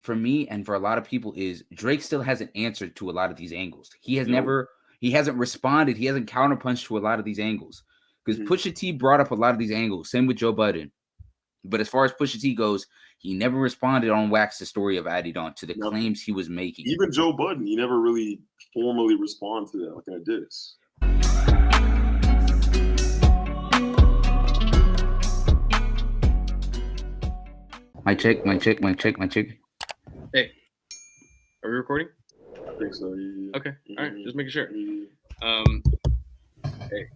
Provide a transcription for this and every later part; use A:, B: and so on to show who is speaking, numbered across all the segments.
A: for me and for a lot of people is Drake still hasn't answered to a lot of these angles. He
B: No.
A: hasn't responded. He hasn't counterpunched to a lot of these angles because
B: Mhm.
A: Pusha T brought up a lot of these angles. Same with Joe Budden. But as far as Pusha T goes, he never responded on Wax the Story of Adidon to the
B: Nothing.
A: claims he was making.
B: Even Joe Budden, he never really formally responded to that like I did.
A: My chick.
C: Hey, are we recording?
B: I think so. Yeah.
C: Okay, all right, just making sure.
B: Yeah.
C: Hey,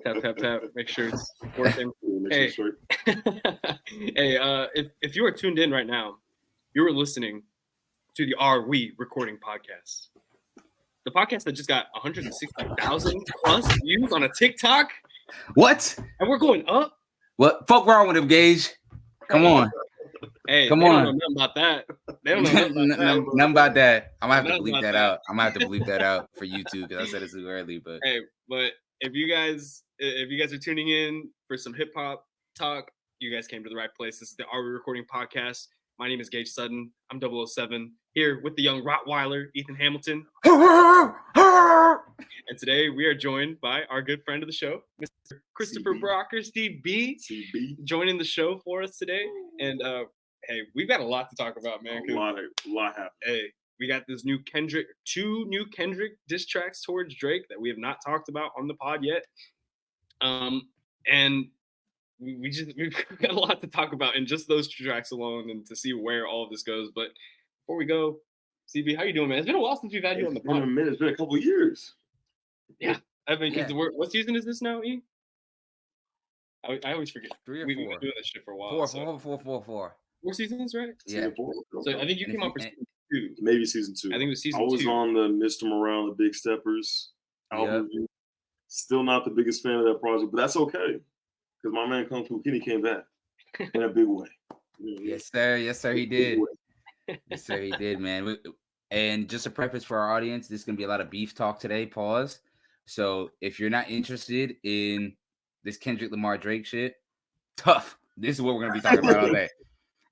C: tap, make sure it's working.
B: Hey,
C: hey, if you are tuned in right now, you are listening to the Are We Recording podcast, the podcast that just got 160,000 plus views on a TikTok.
A: What?
C: And we're going up.
A: What fuck wrong with him, Gage? Come on.
C: Hey,
A: come
C: they
A: on.
C: Don't know nothing about that. They don't know
A: nothing about that. I'm gonna have to bleep that out. I'm gonna have to bleep that out for YouTube because I said it too early. But
C: hey, but if you guys are tuning in for some hip hop talk, you guys came to the right place. This is the Are We Recording podcast. My name is Gage Sutton. I'm 007 here with the young Rottweiler, Ethan Hamilton. And today we are joined by our good friend of the show, Mr. Christopher Brocker, CB, joining the show for us today. And hey, we've got a lot to talk about, man.
B: A lot happened.
C: Hey, we got this two new Kendrick diss tracks towards Drake that we have not talked about on the pod yet. And we've got a lot to talk about in just those two tracks alone, and to see where all of this goes. But before we go, CB, how you doing, man? It's been a while since we've had you on the pod.
B: It's been a minute. It's been a couple of years.
C: Yeah, I mean, what season is this now, E? I always forget.
A: 3 or 4.
C: We've been doing this shit for a while.
A: 4.
C: 4 seasons, right?
A: Yeah.
B: 4.
C: So I think you came on for season 2.
B: Maybe season 2.
C: I think it was season 2.
B: I was on the Mr. Morale, the Big Steppers album. Yep. Still not the biggest fan of that project, but that's okay. Because my man Kung Fu Kenny came back in a big way.
A: Yes, sir. Yes, sir, he did. Yes, sir, he did, man. And just a preface for our audience, this is going to be a lot of beef talk today. Pause. So if you're not interested in this Kendrick Lamar Drake shit, tough. This is what we're going to be talking about all day.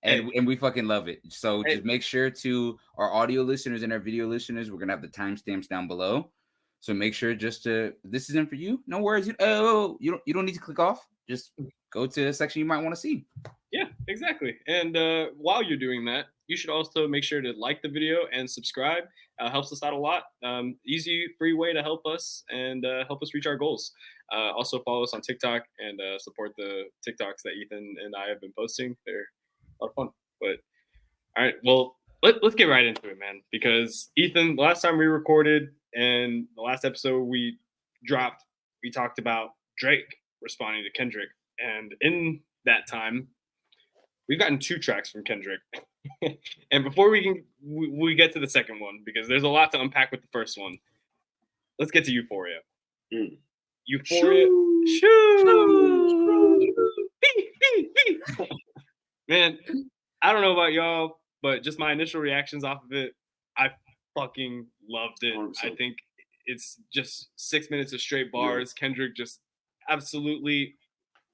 A: And we fucking love it. So just make sure to our audio listeners and our video listeners, we're going to have the timestamps down below. So make sure this isn't for you. No worries. You don't need to click off. Just go to a section you might want to see.
C: Yeah, exactly. And while you're doing that, you should also make sure to like the video and subscribe. Helps us out a lot. Easy, free way to help us and help us reach our goals. Also follow us on TikTok and support the TikToks that Ethan and I have been posting. They're a lot of fun. But all right, well, let's get right into it, man. Because Ethan, the last time we recorded and the last episode we dropped, we talked about Drake responding to Kendrick. And in that time, we've gotten 2 tracks from Kendrick. And before we get to the second one, because there's a lot to unpack with the first one, let's get to Euphoria. Euphoria. Man, I don't know about y'all, but just my initial reactions off of it, I fucking loved it. 100%. I think it's just 6 minutes of straight bars. Yeah. Kendrick just absolutely.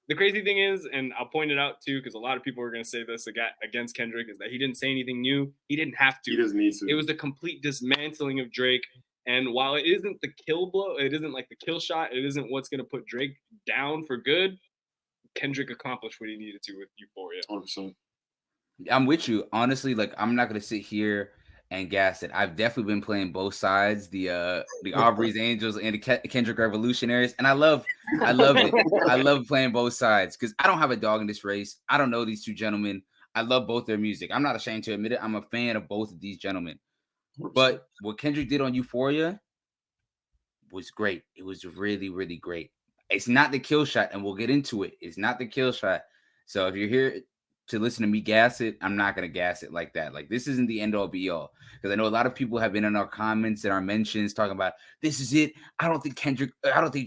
C: The crazy thing is, and I'll point it out too, because a lot of people are going to say this against Kendrick, is that he didn't say anything new. He didn't have to.
B: He doesn't need to.
C: It was the complete dismantling of Drake. And while it isn't the kill blow, it isn't like the kill shot, it isn't what's going to put Drake down for good, Kendrick accomplished what he needed to with Euphoria.
B: 100%.
A: I'm with you. Honestly, like, I'm not going to sit here and gas it. I've definitely been playing both sides, the Aubrey's Angels and the Kendrick Revolutionaries, and I love it. I love playing both sides because I don't have a dog in this race. I don't know these two gentlemen. I love both their music. I'm not ashamed to admit it. I'm a fan of both of these gentlemen. But what Kendrick did on Euphoria was great. It was really, really great. It's not the kill shot, and we'll get into it. It's not the kill shot. So if you're here to listen to me gas it, I'm not going to gas it like that. Like, this isn't the end all be all. Because I know a lot of people have been in our comments and our mentions talking about, this is it. I don't think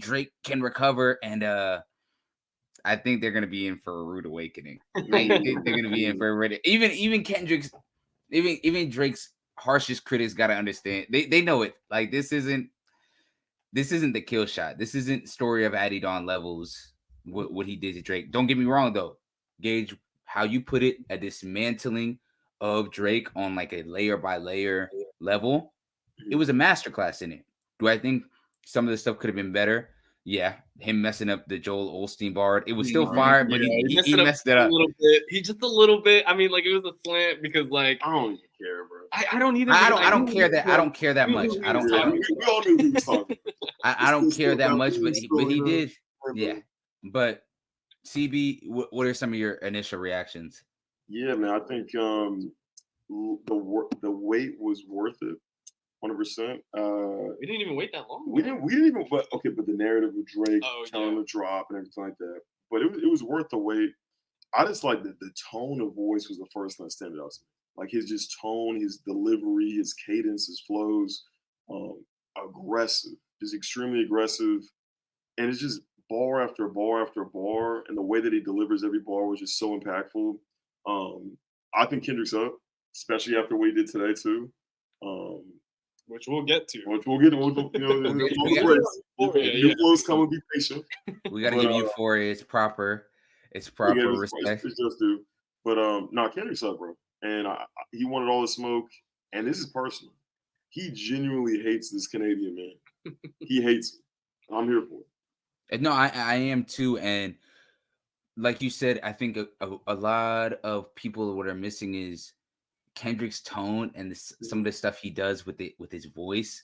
A: Drake can recover. And I think they're going to be in for a rude awakening. I think they're going to be in for a rude. Even Kendrick's, even Drake's harshest critics got to understand. They know it. Like, this isn't the kill shot. This isn't Story of Adidon levels, what he did to Drake. Don't get me wrong, though. Gage, how you put it, a dismantling of Drake on like a layer by layer level. It was a masterclass in it. Do I think some of the stuff could have been better? Yeah, him messing up the Joel Osteen bar. It was still fire, but he messed it up
C: a little bit. He just a little bit. I mean, like it was a slant because like
B: I don't even care, bro.
C: I don't either.
A: I don't care that. I don't care that much. I don't.
B: We all knew he was talking.
A: I don't care that much, but he
B: know,
A: did. Yeah, but CB, what are some of your initial reactions?
B: Yeah, man. I think the wait was worth it. 100%.
C: We didn't even wait that long.
B: We didn't even. But the narrative of Drake telling him to drop and everything like that. But it was worth the wait. I just like the tone of voice was the first thing that stood out to me. Like his just tone, his delivery, his cadence, his flows, aggressive, just extremely aggressive, and it's just bar after bar after bar, and the way that he delivers every bar was just so impactful. I think Kendrick's up, especially after what he did today too.
C: Which we'll get to.
B: We'll get. New flows come and be patient.
A: We got to give Euphoria its proper respect.
B: It's just due. But Kendrick's up, bro, and he wanted all the smoke, and this is personal. He genuinely hates this Canadian man. He hates it. I'm here for it.
A: No, I am too, and like you said, I think a lot of people what are missing is Kendrick's tone and some of the stuff he does with his voice.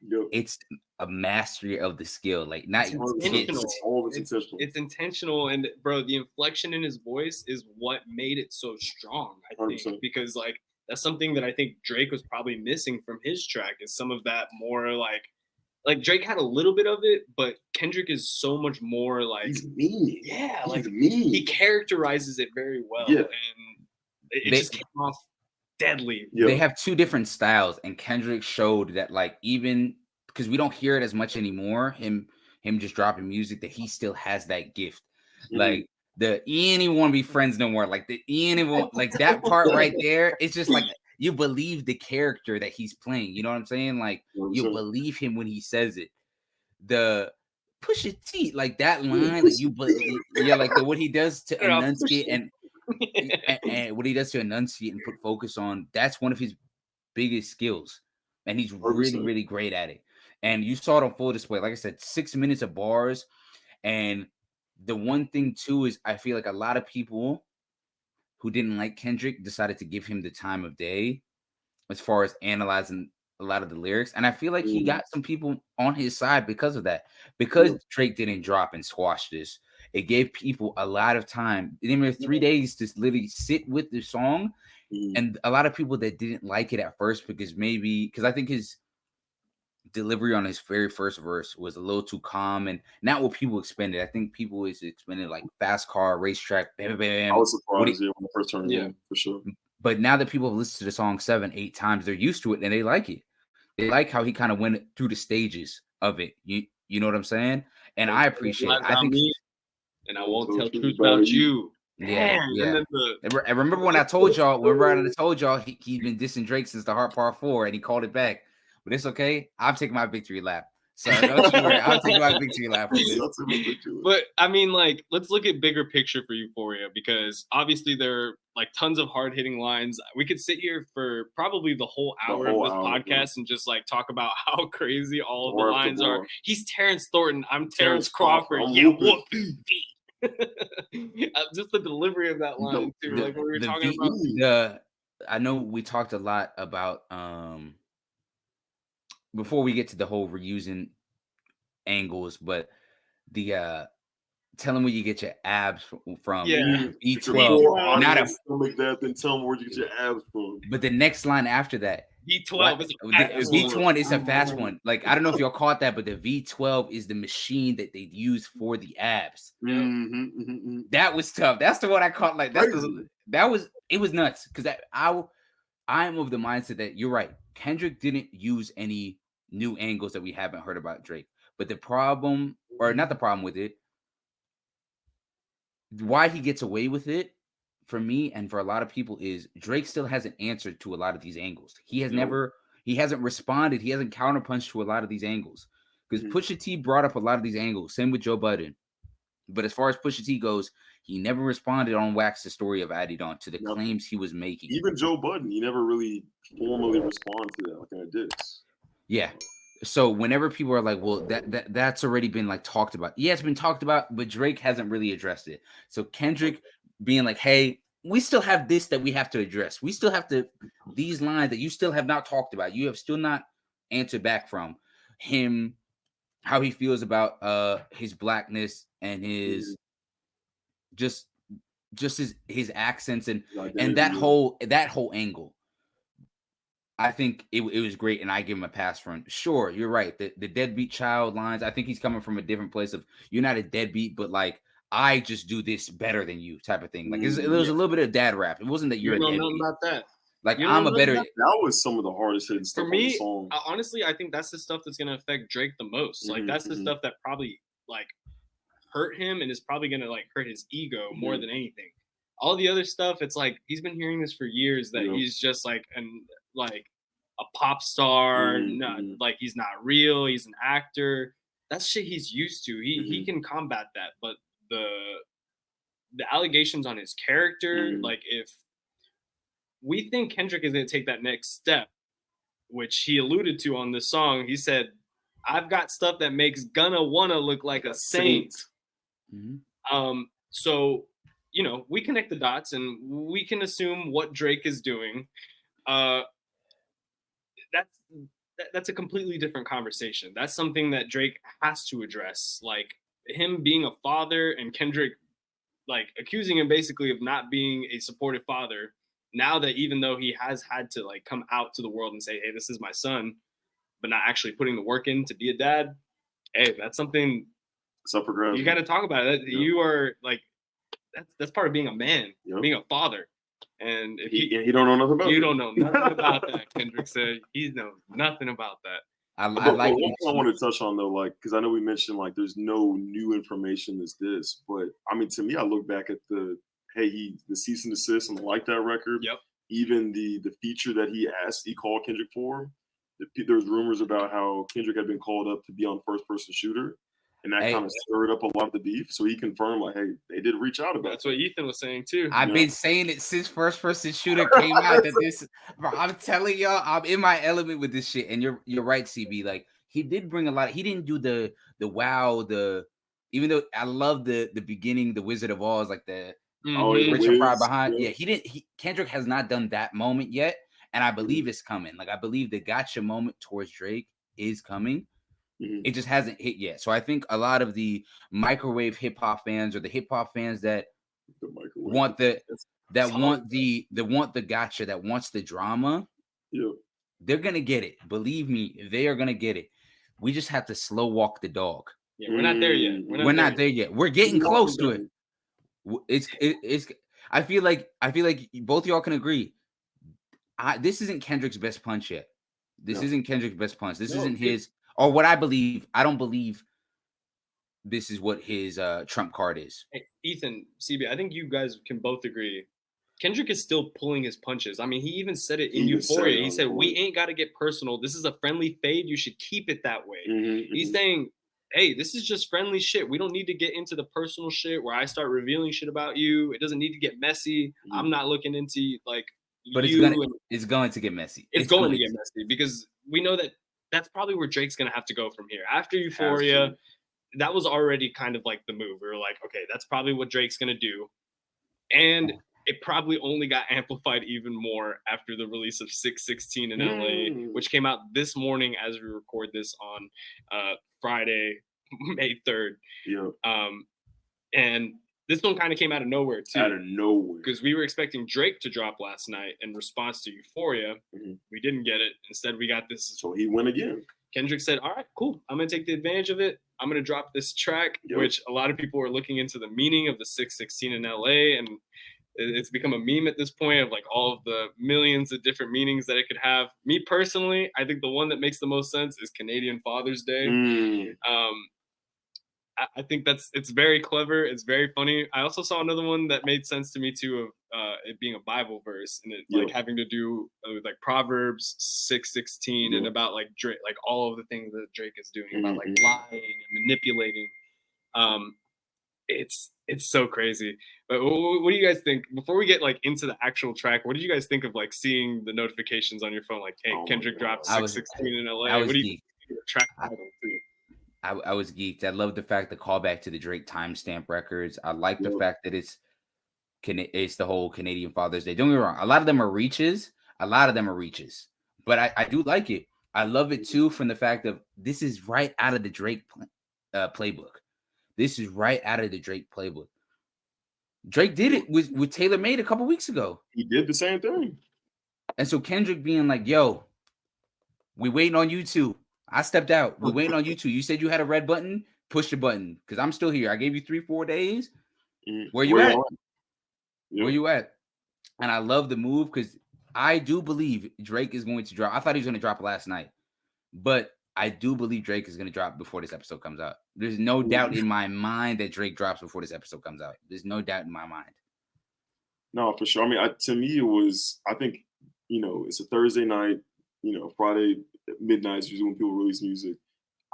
B: Yep.
A: It's a mastery of the skill. Like not
C: it's intentional, and bro, the inflection in his voice is what made it so strong. I think 100%. Because like that's something that I think Drake was probably missing from his track is some of that more like Drake had a little bit of it, but Kendrick is so much more like
B: he's mean.
C: Yeah,
B: he's
C: like
B: mean.
C: He characterizes it very well, and it just came off deadly.
A: They have two different styles, and Kendrick showed that like even because we don't hear it as much anymore, him just dropping music, that he still has that gift. Like the anyone be friends no more, like the anyone like that part right there. It's just like you believe the character that he's playing. You know what I'm saying? Like you believe him when he says it. The push your teeth, like that line, like you believe, like what he does to enunciate and what he does to enunciate and put focus on, that's one of his biggest skills, and he's really, really great at it. And you saw it on full display. Like I said, 6 minutes of bars. And the one thing too is I feel like a lot of people who didn't like Kendrick decided to give him the time of day as far as analyzing a lot of the lyrics. And I feel like he got some people on his side because of that. Because Drake didn't drop and squash this, it gave people a lot of time. They gave 3 days to literally sit with the song. And a lot of people that didn't like it at first because I think his delivery on his very first verse was a little too calm and not what people expected. I think people was expecting like fast car, racetrack, bam, bam.
B: I was surprised when I first turned it on, for sure.
A: But now that people have listened to the song 7-8 times, they're used to it and they like it. They like how he kind of went through the stages of it. You know what I'm saying? And I appreciate it. I think
C: and I won't tell truth about you.
A: Yeah. And remember when I told y'all, he's been dissing Drake since the Heart Part 4 and he called it back. But it's okay. I'm taking my victory lap. So don't you worry. I'm taking my victory lap.
C: But I mean, like, let's look at bigger picture for Euphoria, because obviously there are like tons of hard hitting lines. We could sit here for probably the whole hour of this podcast and just like talk about how crazy all of the lines are. He's Terrence Thornton. I'm Terrence Crawford. What? Just the delivery of that line too. Like what we were talking about.
A: I know we talked a lot about before we get to the whole reusing angles, but the tell them where you get your abs from.
B: B12. Not like that, then tell them where you get your abs from.
A: But the next line after that,
C: V12
A: V1 is a fast one. Like I don't know if y'all caught that, but the V12 is the machine that they use for the abs. That was tough. That's the one I caught. Like it was nuts because I'm of the mindset that you're right. Kendrick didn't use any new angles that we haven't heard about Drake. But the problem, or not the problem with it, why he gets away with it, for me and for a lot of people, is Drake still hasn't answered to a lot of these angles. He hasn't responded. He hasn't counterpunched to a lot of these angles. Because Pusha T brought up a lot of these angles. Same with Joe Budden. But as far as Pusha T goes, he never responded on Wax the Story of Adidon to the claims he was making.
B: Even Joe Budden, he never really formally responded to that like in a diss.
A: Yeah. So whenever people are like, well, that's already been like talked about. Yeah, it's been talked about, but Drake hasn't really addressed it. So Kendrick being like, hey, we still have this that we have to address. We still have these lines that you still have not talked about. You have still not answered back from him, how he feels about his blackness and his just his accents and that whole angle. I think it was great, and I give him a pass for him. Sure, you're right. The deadbeat child lines, I think he's coming from a different place of you're not a deadbeat, but like I just do this better than you type of thing. Like it was a little bit of dad rap. It wasn't that you're a deadbeat.
C: Nothing about that.
A: Like I'm a better.
B: That was some of the hardest hitting stuff
C: for me.
B: On the song.
C: Honestly, I think that's the stuff that's gonna affect Drake the most. Like that's the stuff that probably like hurt him and is probably gonna like hurt his ego more than anything. All the other stuff, it's like he's been hearing this for years that he's just like a pop star, not like he's not real, he's an actor. That's shit he's used to. He can combat that, but the allegations on his character, like if we think Kendrick is gonna take that next step, which he alluded to on this song, he said, I've got stuff that makes Gunna wanna look like a saint. So you know, we connect the dots and we can assume what Drake is doing. That's a completely different conversation. That's something that Drake has to address. Like him being a father and Kendrick like accusing him basically of not being a supportive father. Now that even though he has had to like come out to the world and say, hey, this is my son, but not actually putting the work in to be a dad. Hey, that's something you got to talk about it. You are like, that's part of being a man, being a father. And if
B: he don't know nothing about
C: you don't know nothing about that, Kendrick said. He knows nothing about that.
B: I like one thing I want to touch on though, like because I know we mentioned like there's no new information as this, but I mean to me, I look back at the cease and desist on the Like That record.
C: Yep.
B: Even the feature that he called Kendrick for. There's rumors about how Kendrick had been called up to be on first person shooter. And that kind of stirred up a lot of the beef. So he confirmed, like, hey, they did reach out about
C: That's what Ethan was saying, too.
A: I've been saying it since First Person Shooter came out. That this, bro, I'm telling y'all, I'm in my element with this shit. And you're right, CB. Like, he did bring a lot. He didn't do the wow, even though I love the beginning, the Wizard of Oz, like the Richard Pryor behind. Yeah, Kendrick has not done that moment yet. And I believe it's coming. Like, I believe the gotcha moment towards Drake is coming. It just hasn't hit yet. So I think a lot of the microwave hip hop fans or the hip hop fans that want the gotcha, that wants the drama, they're gonna get it. Believe me, they are gonna get it. We just have to slow walk the dog.
C: Yeah, we're not there yet.
A: We're not there yet. We're getting close to it. It's. I feel like both y'all can agree. This isn't Kendrick's best punch yet. This isn't Kendrick's best punch. This isn't his. Or what I believe, I don't believe this is what his trump card is.
C: Hey, Ethan, CB, I think you guys can both agree. Kendrick is still pulling his punches. I mean, he even said it in Euphoria. He said, we ain't got to get personal. This is a friendly fade. You should keep it that way. He's saying, hey, this is just friendly shit. We don't need to get into the personal shit where I start revealing shit about you. It doesn't need to get messy. I'm not looking into like
A: but it's going to get messy.
C: It's going to get messy because we know that that's probably where Drake's going to have to go from here. After Euphoria, that was already kind of like the move. We were like, okay, that's probably what Drake's going to do. And it probably only got amplified even more after the release of 616 in LA, which came out this morning as we record this on Friday, May 3rd. And this one kind of came out of nowhere, too.
B: Out of nowhere.
C: Because we were expecting Drake to drop last night in response to Euphoria. We didn't get it. Instead, we got this.
B: So he went again.
C: Kendrick said, all right, cool. I'm going to take the advantage of it. I'm going to drop this track, which a lot of people are looking into the meaning of the 616 in LA. And it's become a meme at this point of like all of the millions of different meanings that it could have. Me personally, I think the one that makes the most sense is Canadian Father's Day. I think it's very clever. It's very funny. I also saw another one that made sense to me too of it being a Bible verse and it like having to do with like Proverbs 6:16 and about like Drake, like all of the things that Drake is doing about like lying and manipulating. It's so crazy. But what do you guys think before we get like into the actual track? What did you guys think of like seeing the notifications on your phone? Like, hey, Kendrick dropped
A: I was
C: 616 in LA.
A: I was
C: What do you
A: geeked.
C: think of the track title too?
A: I was geeked. I love the fact the callback to the Drake timestamp records. I like the fact that it's the whole Canadian Father's Day. Don't get me wrong. A lot of them are reaches. But I do like it. I love it too from the fact of this is right out of the Drake playbook. This is right out of the Drake playbook. Drake did it with Taylor Made a couple weeks ago.
B: He did the same thing.
A: And so Kendrick being like, yo, we waiting on you too. I stepped out. We waiting on you too. You said you had a red button. Push the button because I'm still here. I gave you 3-4 days. Where you at?
B: Yep.
A: Where you at? And I love the move because I do believe Drake is going to drop. I thought he was going to drop last night, but I do believe Drake is going to drop before this episode comes out. There's no doubt in my mind that Drake drops before this episode comes out. There's no doubt in my mind.
B: No, for sure. I mean, to me, it was, I think, it's a Thursday night, Friday midnight is usually when people release music.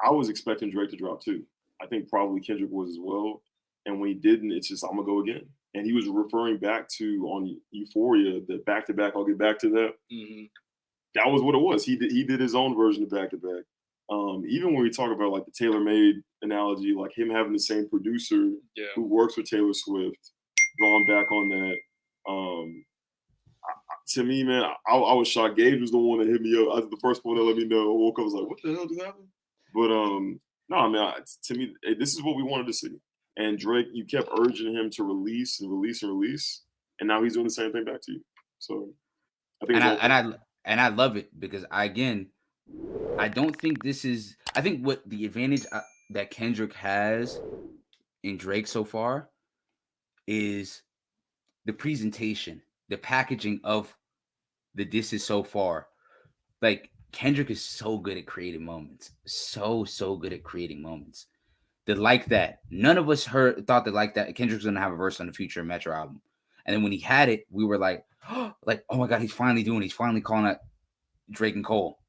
B: I was expecting Drake to drop too. I think probably Kendrick was as well. And when he didn't, it's just, I'm going to go again. And he was referring back to on Euphoria, the back-to-back, I'll get back to that.
C: Mm-hmm.
B: That was what it was. He did his own version of back-to-back. Even when we talk about like the tailor-made analogy, like him having the same producer who works with Taylor Swift, drawing back on that. To me, man, I was shocked. Gage was the one that hit me up. I was the first one that let me know. I woke up, I was like, what the hell just happened? But no, I mean, to me, this is what we wanted to see. And Drake, you kept urging him to release, and now he's doing the same thing back to you. So I think
A: I love it because I don't think this is. I think what the advantage that Kendrick has in Drake so far is the presentation, the packaging of the disses so far. Like Kendrick is so good at creating moments, so good at creating moments. That like that. None of us thought that like that Kendrick's gonna have a verse on the Future Metro album. And then when he had it, we were like, oh my God, he's finally calling out Drake and Cole.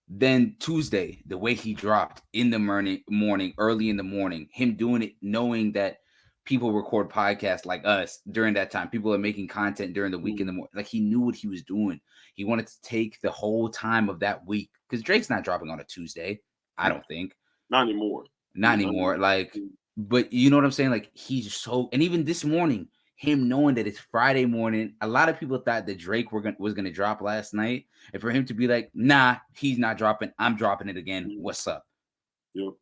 A: Then Tuesday, the way he dropped in the morning, early in the morning, him doing it, knowing that people record podcasts like us during that time. People are making content during the week in the morning. Like he knew what he was doing. He wanted to take the whole time of that week because Drake's not dropping on a Tuesday. I don't think.
B: Not anymore.
A: Like, but you know what I'm saying? Like he's so, and even this morning, him knowing that it's Friday morning, a lot of people thought that Drake was gonna drop last night, and for him to be like, nah, he's not dropping. I'm dropping it again. What's up?
B: Yep.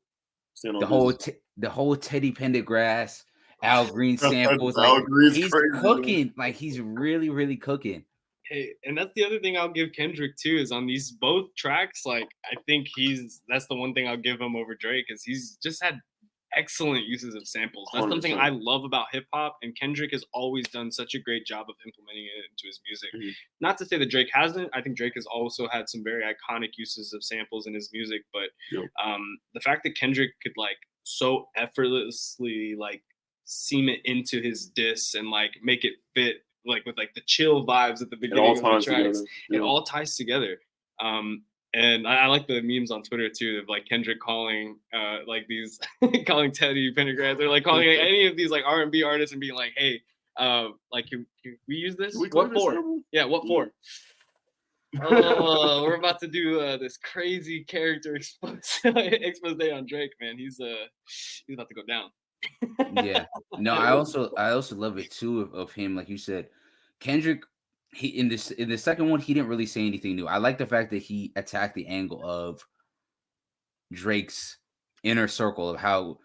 A: The whole Teddy Pendergrass, Al Green samples, like he's crazy, cooking. Man. Like he's really, really cooking.
C: Hey, and that's the other thing I'll give Kendrick too is on these both tracks. Like I think that's the one thing I'll give him over Drake is he's just had excellent uses of samples. That's 100%. Something I love about hip hop, and Kendrick has always done such a great job of implementing it into his music. Mm-hmm. Not to say that Drake hasn't. I think Drake has also had some very iconic uses of samples in his music, but the fact that Kendrick could like so effortlessly like seam it into his diss and like make it fit like with like the chill vibes at the beginning of the tracks. It all ties together. And I like the memes on Twitter too of like Kendrick calling like these calling Teddy Pendergrass or like calling any of these like R&B artists and being like, hey, like can we use this? What for? Yeah, what for? Oh, we're about to do this crazy character expose on Drake, man. He's about to go down.
A: Yeah. No, I also love it too of him, like you said, Kendrick. He in the second one, he didn't really say anything new. I like the fact that he attacked the angle of Drake's inner circle of how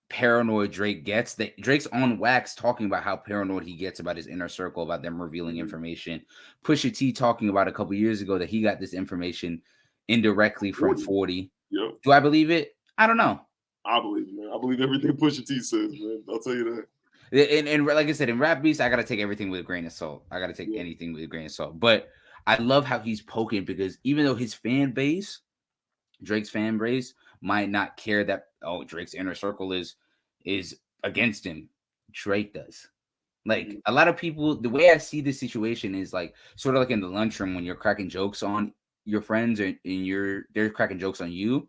A: paranoid Drake gets. That Drake's on wax talking about how paranoid he gets about his inner circle, about them revealing information. Pusha T talking about a couple years ago that he got this information indirectly from 40.
B: Yep.
A: Do I believe it? I don't know.
B: I believe it, man. I believe everything Pusha T says, man. I'll tell you that.
A: And like I said, in rap beats, I gotta take everything with a grain of salt. I gotta take anything with a grain of salt. But I love how he's poking because even though his fan base, Drake's fan base, might not care that Drake's inner circle is against him, Drake does. Like a lot of people, the way I see this situation is like sort of like in the lunchroom when you're cracking jokes on your friends and they're cracking jokes on you.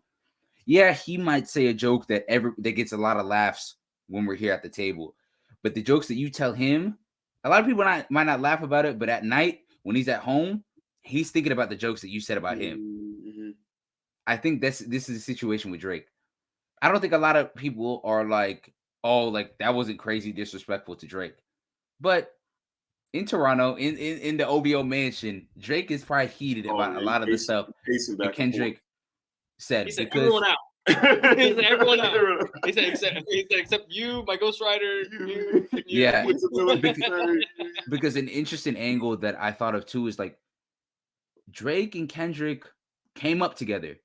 A: Yeah, he might say a joke that gets a lot of laughs when we're here at the table. But the jokes that you tell him, a lot of people might not laugh about it, but at night when he's at home, he's thinking about the jokes that you said about him.
B: Mm-hmm.
A: I think this is a situation with Drake. I don't think a lot of people are like, oh, like that wasn't crazy disrespectful to Drake. But in Toronto, in the OVO mansion, Drake is probably heated about a lot of the stuff that Kendrick said.
C: He said,
A: because
C: everyone out. He said, everyone out. He said, except you, my ghostwriter. You.
A: Yeah. Because an interesting angle that I thought of too is like Drake and Kendrick came up together.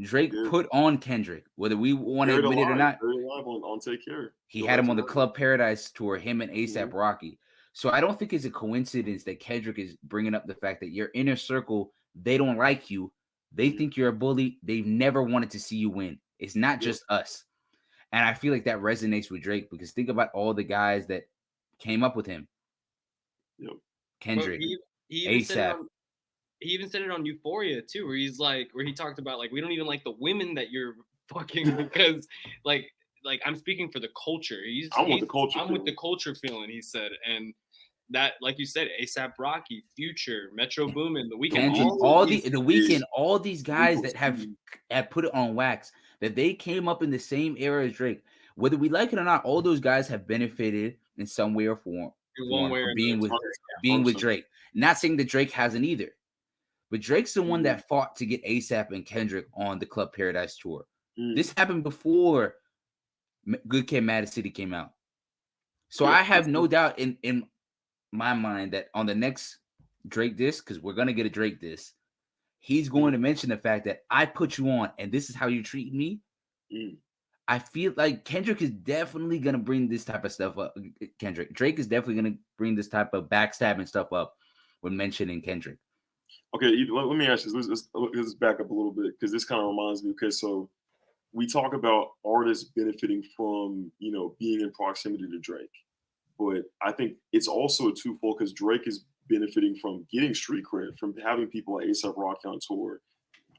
A: Drake put on Kendrick, whether we want to admit it or not.
B: Very alive on Take Care.
A: He had him on the Club Paradise tour, him and A$AP Rocky. So I don't think it's a coincidence that Kendrick is bringing up the fact that your inner circle, they don't like you. They think you're a bully. They've never wanted to see you win. It's not just us. And I feel like that resonates with Drake because think about all the guys that came up with him. Kendrick, A$AP.
C: He even said it on Euphoria too, where he talked about like we don't even like the women that you're fucking because like I'm speaking for the culture. I'm with the culture feeling. He said, and that like you said, A$AP Rocky, Future, Metro Boomin, The Weeknd,
A: all these guys that have put it on wax that they came up in the same era as Drake. Whether we like it or not, all those guys have benefited in some way or form from being with Drake. Not saying that Drake hasn't either. But Drake's the one that fought to get A$AP and Kendrick on the Club Paradise tour. This happened before Good Kid, Mad City came out. So I have no doubt in my mind that on the next Drake disc, because we're going to get a Drake disc, he's going to mention the fact that I put you on and this is how you treat me. I feel like Kendrick is definitely going to bring this type of stuff up. Drake is definitely going to bring this type of backstabbing stuff up when mentioning Kendrick.
B: Okay, let me ask you this. Let's back up a little bit because this kind of reminds me. Okay, so we talk about artists benefiting from, being in proximity to Drake. But I think it's also a twofold because Drake is benefiting from getting street cred, from having people like A$AP Rocky on tour,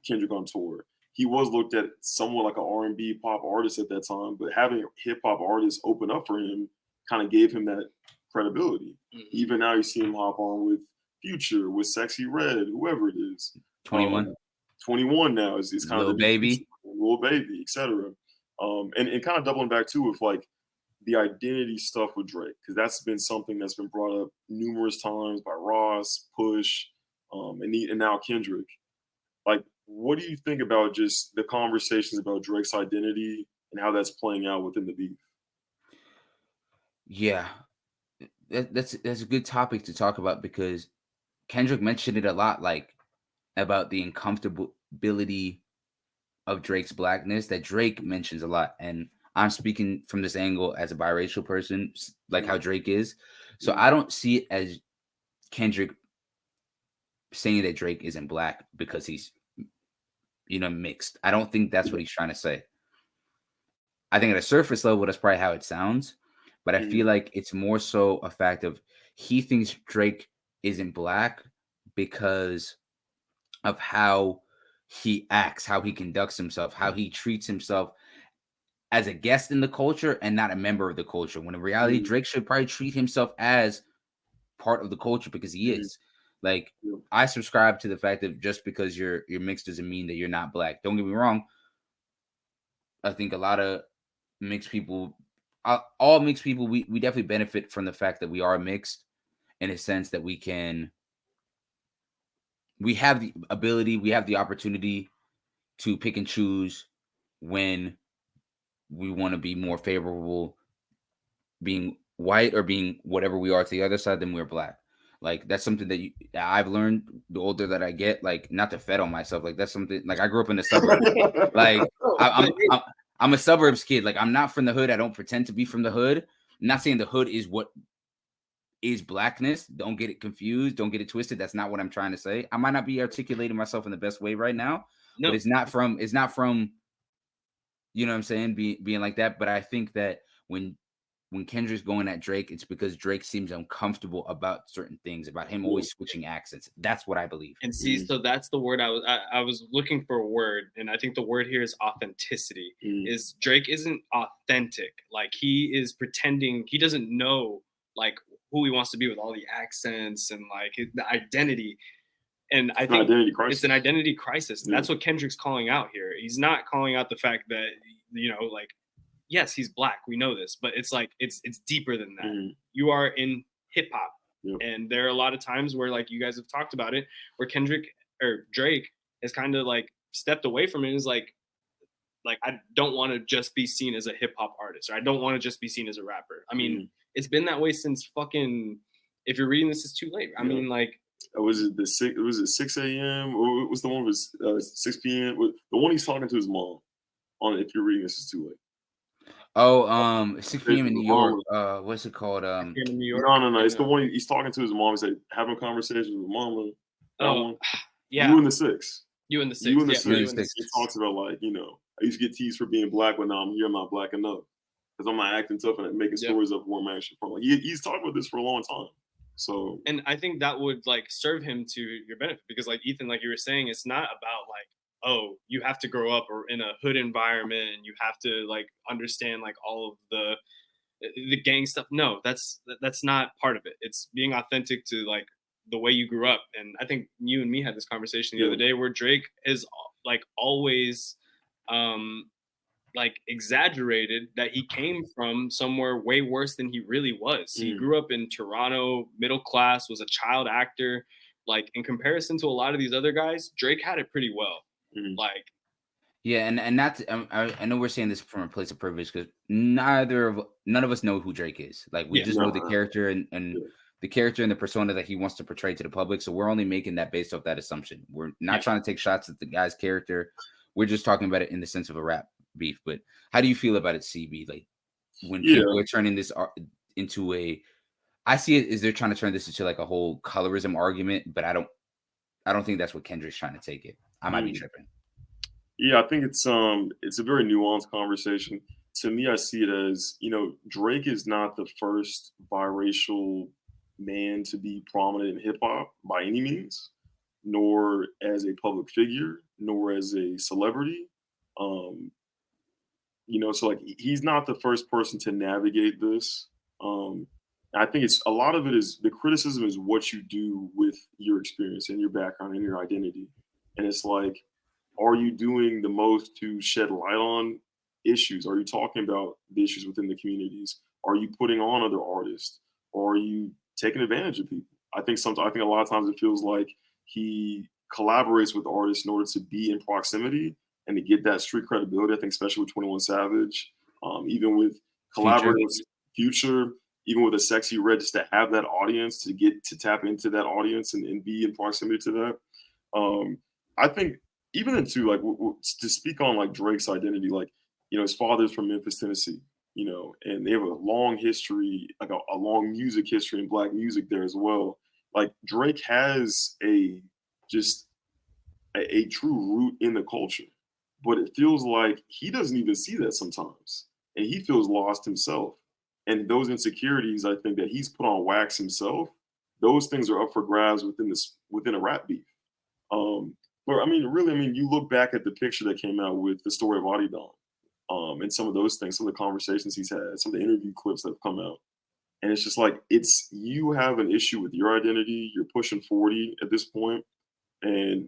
B: Kendrick on tour. He was looked at somewhat like an R&B pop artist at that time, but having hip-hop artists open up for him kind of gave him that credibility. Even now you see him hop on with Future, with Sexy Red, whoever it is.
A: 21.
B: 21 now is kind of
A: Lil Baby,
B: etc. And kind of doubling back too with like the identity stuff with Drake, because that's been something that's been brought up numerous times by Ross, Push, and now Kendrick. Like, what do you think about just the conversations about Drake's identity and how that's playing out within the beef?
A: Yeah, that's a good topic to talk about because Kendrick mentioned it a lot, like about the uncomfortability of Drake's blackness that Drake mentions a lot. And I'm speaking from this angle as a biracial person, like how Drake is. So I don't see it as Kendrick saying that Drake isn't black because he's, mixed. I don't think that's what he's trying to say. I think at a surface level, that's probably how it sounds. But I feel like it's more so a fact of he thinks Drake isn't black because of how he acts, how he conducts himself, how he treats himself as a guest in the culture and not a member of the culture. When in reality, Drake should probably treat himself as part of the culture because he is. Like, I subscribe to the fact that just because you're mixed doesn't mean that you're not black. Don't get me wrong. I think a lot of mixed people, all mixed people, we definitely benefit from the fact that we are mixed in a sense that we have the ability, we have the opportunity to pick and choose when we want to be more favorable being white or being whatever we are to the other side than we're black. Like, that's something that I've learned the older that I get, like, not to fed on myself. Like, that's something, like, I grew up in the suburbs. Like, I'm a suburbs kid. Like, I'm not from the hood. I don't pretend to be from the hood. I'm not saying the hood is what is blackness. Don't get it confused. Don't get it twisted. That's not what I'm trying to say. I might not be articulating myself in the best way right now, but it's not from, you know what I'm saying, being like that. But I think that when when Kendrick's going at Drake, it's because Drake seems uncomfortable about certain things, about him always switching accents. That's what I believe.
C: And see, so that's the word I was looking for a word, and I think the word here is authenticity. Is Drake isn't authentic. Like, he is pretending he doesn't know like who he wants to be with all the accents and like the identity. And I think it's an identity crisis. And that's what Kendrick's calling out here. He's not calling out the fact that, you know, like, yes, he's black. We know this, but it's like it's deeper than that. You are in hip hop. And there are a lot of times where, like, you guys have talked about it, where Kendrick or Drake has kind of like stepped away from it and is like I don't want to just be seen as a hip hop artist, or I don't want to just be seen as a rapper. I mean, it's been that way since fucking. If you're reading this, it's too late. I mean, like.
B: Was it the 6? Was it 6 a.m. or was the one was 6 p.m.? The one he's talking to his mom on. If you're reading this, it's too late.
A: Oh, 6 p.m. in New York. What's it called?
C: In New York.
B: No. It's the one he's talking to his mom. He's like having conversations with mama.
C: Yeah.
B: You in the 6.
C: You in the 6.
B: You in the 6. He talks about, like, you know, I used to get teased for being black, but now I'm here. I'm not black enough because I'm not acting tough and making stories up where I'm actually from. Like, he's talking about this for a long time. So,
C: and I think that would like serve him to your benefit, because like Ethan, like you were saying, it's not about like, oh, you have to grow up or in a hood environment and you have to like understand like all of the gang stuff. No, that's not part of it. It's being authentic to like the way you grew up. And I think you and me had this conversation the other day where Drake is like always like exaggerated that he came from somewhere way worse than he really was. He grew up in Toronto, middle class, was a child actor. Like, in comparison to a lot of these other guys, Drake had it pretty well. Like,
A: yeah, and that's I know we're saying this from a place of privilege because none of us know who Drake is. Like, we just know the character and the character and the persona that he wants to portray to the public. So we're only making that based off that assumption. We're not trying to take shots at the guy's character. We're just talking about it in the sense of a rap beef. But how do you feel about it, CB? Like, when people are turning this into I see it as they're trying to turn this into like a whole colorism argument, but I don't think that's what Kendrick's trying to take it. I might be tripping.
B: Yeah, I think it's a very nuanced conversation. To me, I see it as, you know, Drake is not the first biracial man to be prominent in hip hop by any means, nor as a public figure, nor as a celebrity. You know, so like he's not the first person to navigate this. I think it's a lot of it is the criticism is what you do with your experience and your background and your identity. And it's like, are you doing the most to shed light on issues? Are you talking about the issues within the communities? Are you putting on other artists? Or are you taking advantage of people? I think a lot of times it feels like he collaborates with artists in order to be in proximity and to get that street credibility. I think especially with 21 Savage, even with collaborating with Future, even with a Sexy Red, just to have that audience, to get to tap into that audience and be in proximity to that. I think even into like to speak on like Drake's identity, like, you know, his father's from Memphis, Tennessee, you know, and they have a long history, like a long music history in Black music there as well. Like, Drake has a true root in the culture, but it feels like he doesn't even see that sometimes, and he feels lost himself. And those insecurities, I think, that he's put on wax himself, those things are up for grabs within a rap beef. But I mean, you look back at the picture that came out with the story of Adidon, and some of those things, some of the conversations he's had, some of the interview clips that have come out. And it's just like, you have an issue with your identity. You're pushing 40 at this point, and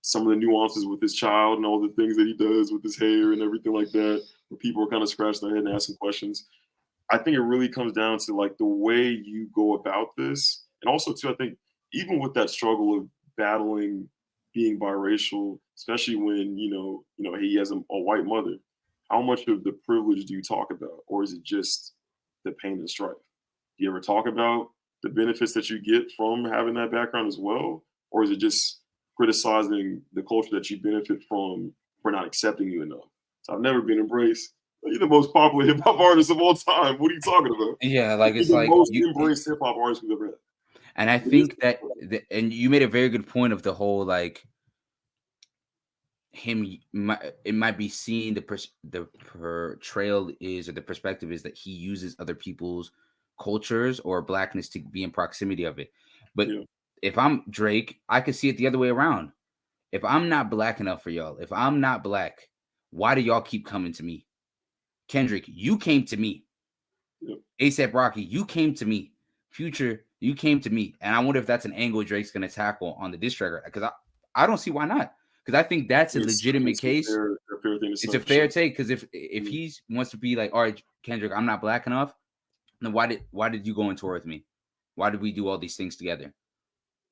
B: some of the nuances with his child and all the things that he does with his hair and everything like that, where people are kind of scratching their head and asking questions. I think it really comes down to like the way you go about this. And also too, I think even with that struggle of battling being biracial, especially when, you know, he has a white mother, how much of the privilege do you talk about? Or is it just the pain and strife? Do you ever talk about the benefits that you get from having that background as well? Or is it just criticizing the culture that you benefit from for not accepting you enough? So I've never been embraced. You're the most popular hip hop artist of all time. What are you talking about?
A: Yeah, like it's
B: the
A: like
B: most embraced hip hop artist we've ever had.
A: And I think that, and you made a very good point of the whole like it might be seen the portrayal is, or the perspective is, that he uses other people's cultures or blackness to be in proximity of it. But if I'm Drake, I could see it the other way around. If I'm not black enough for y'all, if I'm not black, why do y'all keep coming to me? Kendrick, you came to me. ASAP Rocky, you came to me. Future, you came to me. And I wonder if that's an angle Drake's going to tackle on the diss track, because I don't see why not. Because I think that's a legitimate case. It's a fair take. Because if he wants to be like, all right, Kendrick, I'm not black enough, then why did you go on tour with me? Why did we do all these things together?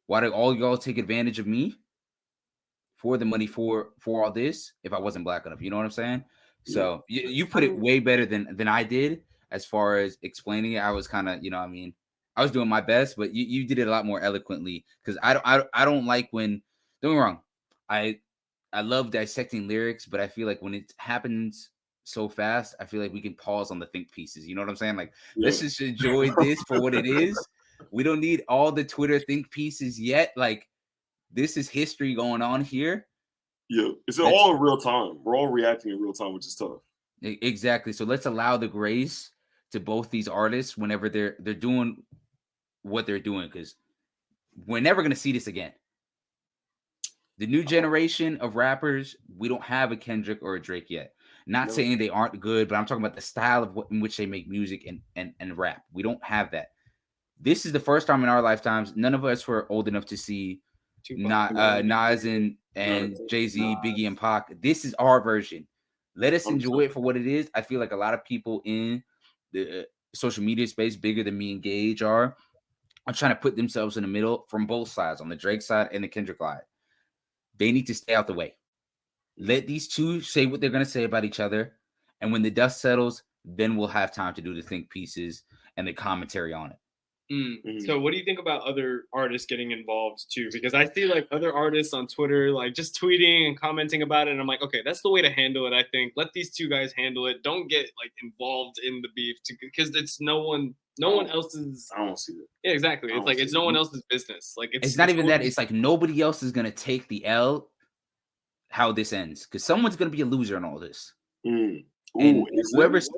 A: Why did all y'all take advantage of me for the money for all this if I wasn't black enough? You know what I'm saying? So you put it way better than I did as far as explaining it. I was kind of, I was doing my best, but you did it a lot more eloquently, because I don't like when, don't get me wrong, I love dissecting lyrics, but I feel like when it happens so fast, I feel like we can pause on the think pieces. You know what I'm saying? Like, let's just enjoy this for what it is. We don't need all the Twitter think pieces yet. Like, this is history going on here.
B: Yeah, it's all in real time. We're all reacting in real time, which is tough.
A: Exactly. So let's allow the grace to both these artists whenever they're doing what they're doing, because we're never going to see this again. The new generation of rappers, we don't have a Kendrick or a Drake yet. Not saying they aren't good, but I'm talking about the style of in which they make music and rap. We don't have that. This is the first time in our lifetimes. None of us were old enough to see Nas and Jay-Z, Biggie, and Pac. This is our version. Let us enjoy it for what it is. I feel like a lot of people in the social media space, bigger than me and Gage are trying to put themselves in the middle from both sides, on the Drake side and the Kendrick side. They need to stay out the way. Let these two say what they're going to say about each other. And when the dust settles, then we'll have time to do the think pieces and the commentary on it.
C: So what do you think about other artists getting involved too? Because I see like other artists on Twitter, like just tweeting and commenting about it. And I'm like, okay, that's the way to handle it. I think let these two guys handle it. Don't get like involved in the beef, because it's no one else's.
B: I don't see that.
C: Yeah, exactly. It's like it's no one else's business. Like
A: it's not even that. It's like nobody else is gonna take the L. How this ends, because someone's gonna be a loser in all this. And whoever's,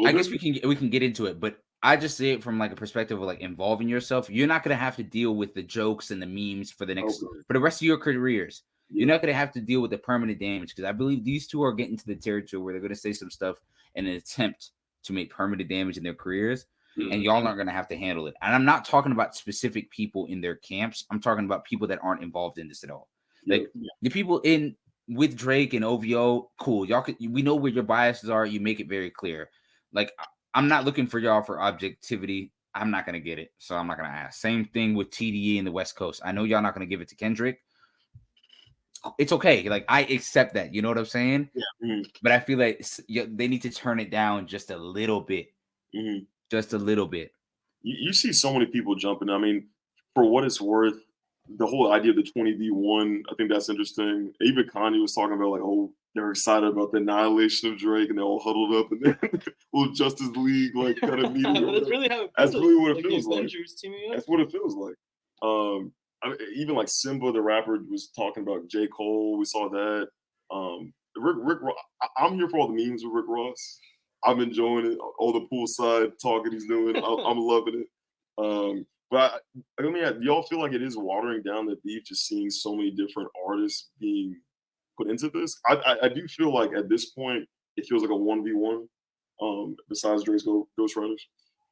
A: I guess we can get into it, but I just say it from like a perspective of like involving yourself. You're not gonna have to deal with the jokes and the memes for the rest of your careers. You're not gonna have to deal with the permanent damage, because I believe these two are getting to the territory where they're gonna say some stuff in an attempt to make permanent damage in their careers, and y'all aren't gonna have to handle it. And I'm not talking about specific people in their camps. I'm talking about people that aren't involved in this at all. Like the people in with Drake and OVO, cool. We know where your biases are. You make it very clear. Like, I'm not looking for y'all for objectivity. I'm not going to get it, so I'm not going to ask. Same thing with TDE in the West Coast. I know y'all not going to give it to Kendrick. It's okay. Like, I accept that. You know what I'm saying?
B: Yeah.
A: But I feel like they need to turn it down just a little bit. Just a little bit.
B: You see so many people jumping. I mean, for what it's worth, the whole idea of the 20v1, I think that's interesting. Even Kanye was talking about like, oh, they're excited about the annihilation of Drake, and they all huddled up, and then little Justice League like kind of meeting.
C: That's really how it feels.
B: That's really what it feels
C: like.
B: That's what it feels like. I mean, even like Simba the rapper was talking about J. Cole. We saw that. Rick I'm here for all the memes with Rick Ross. I'm enjoying it. All the poolside talking he's doing. I'm loving it. But I mean, do y'all feel like it is watering down the beef, just seeing so many different artists being put into this? I do feel like at this point it feels like a 1v1. Besides Drake's Ghost Riders,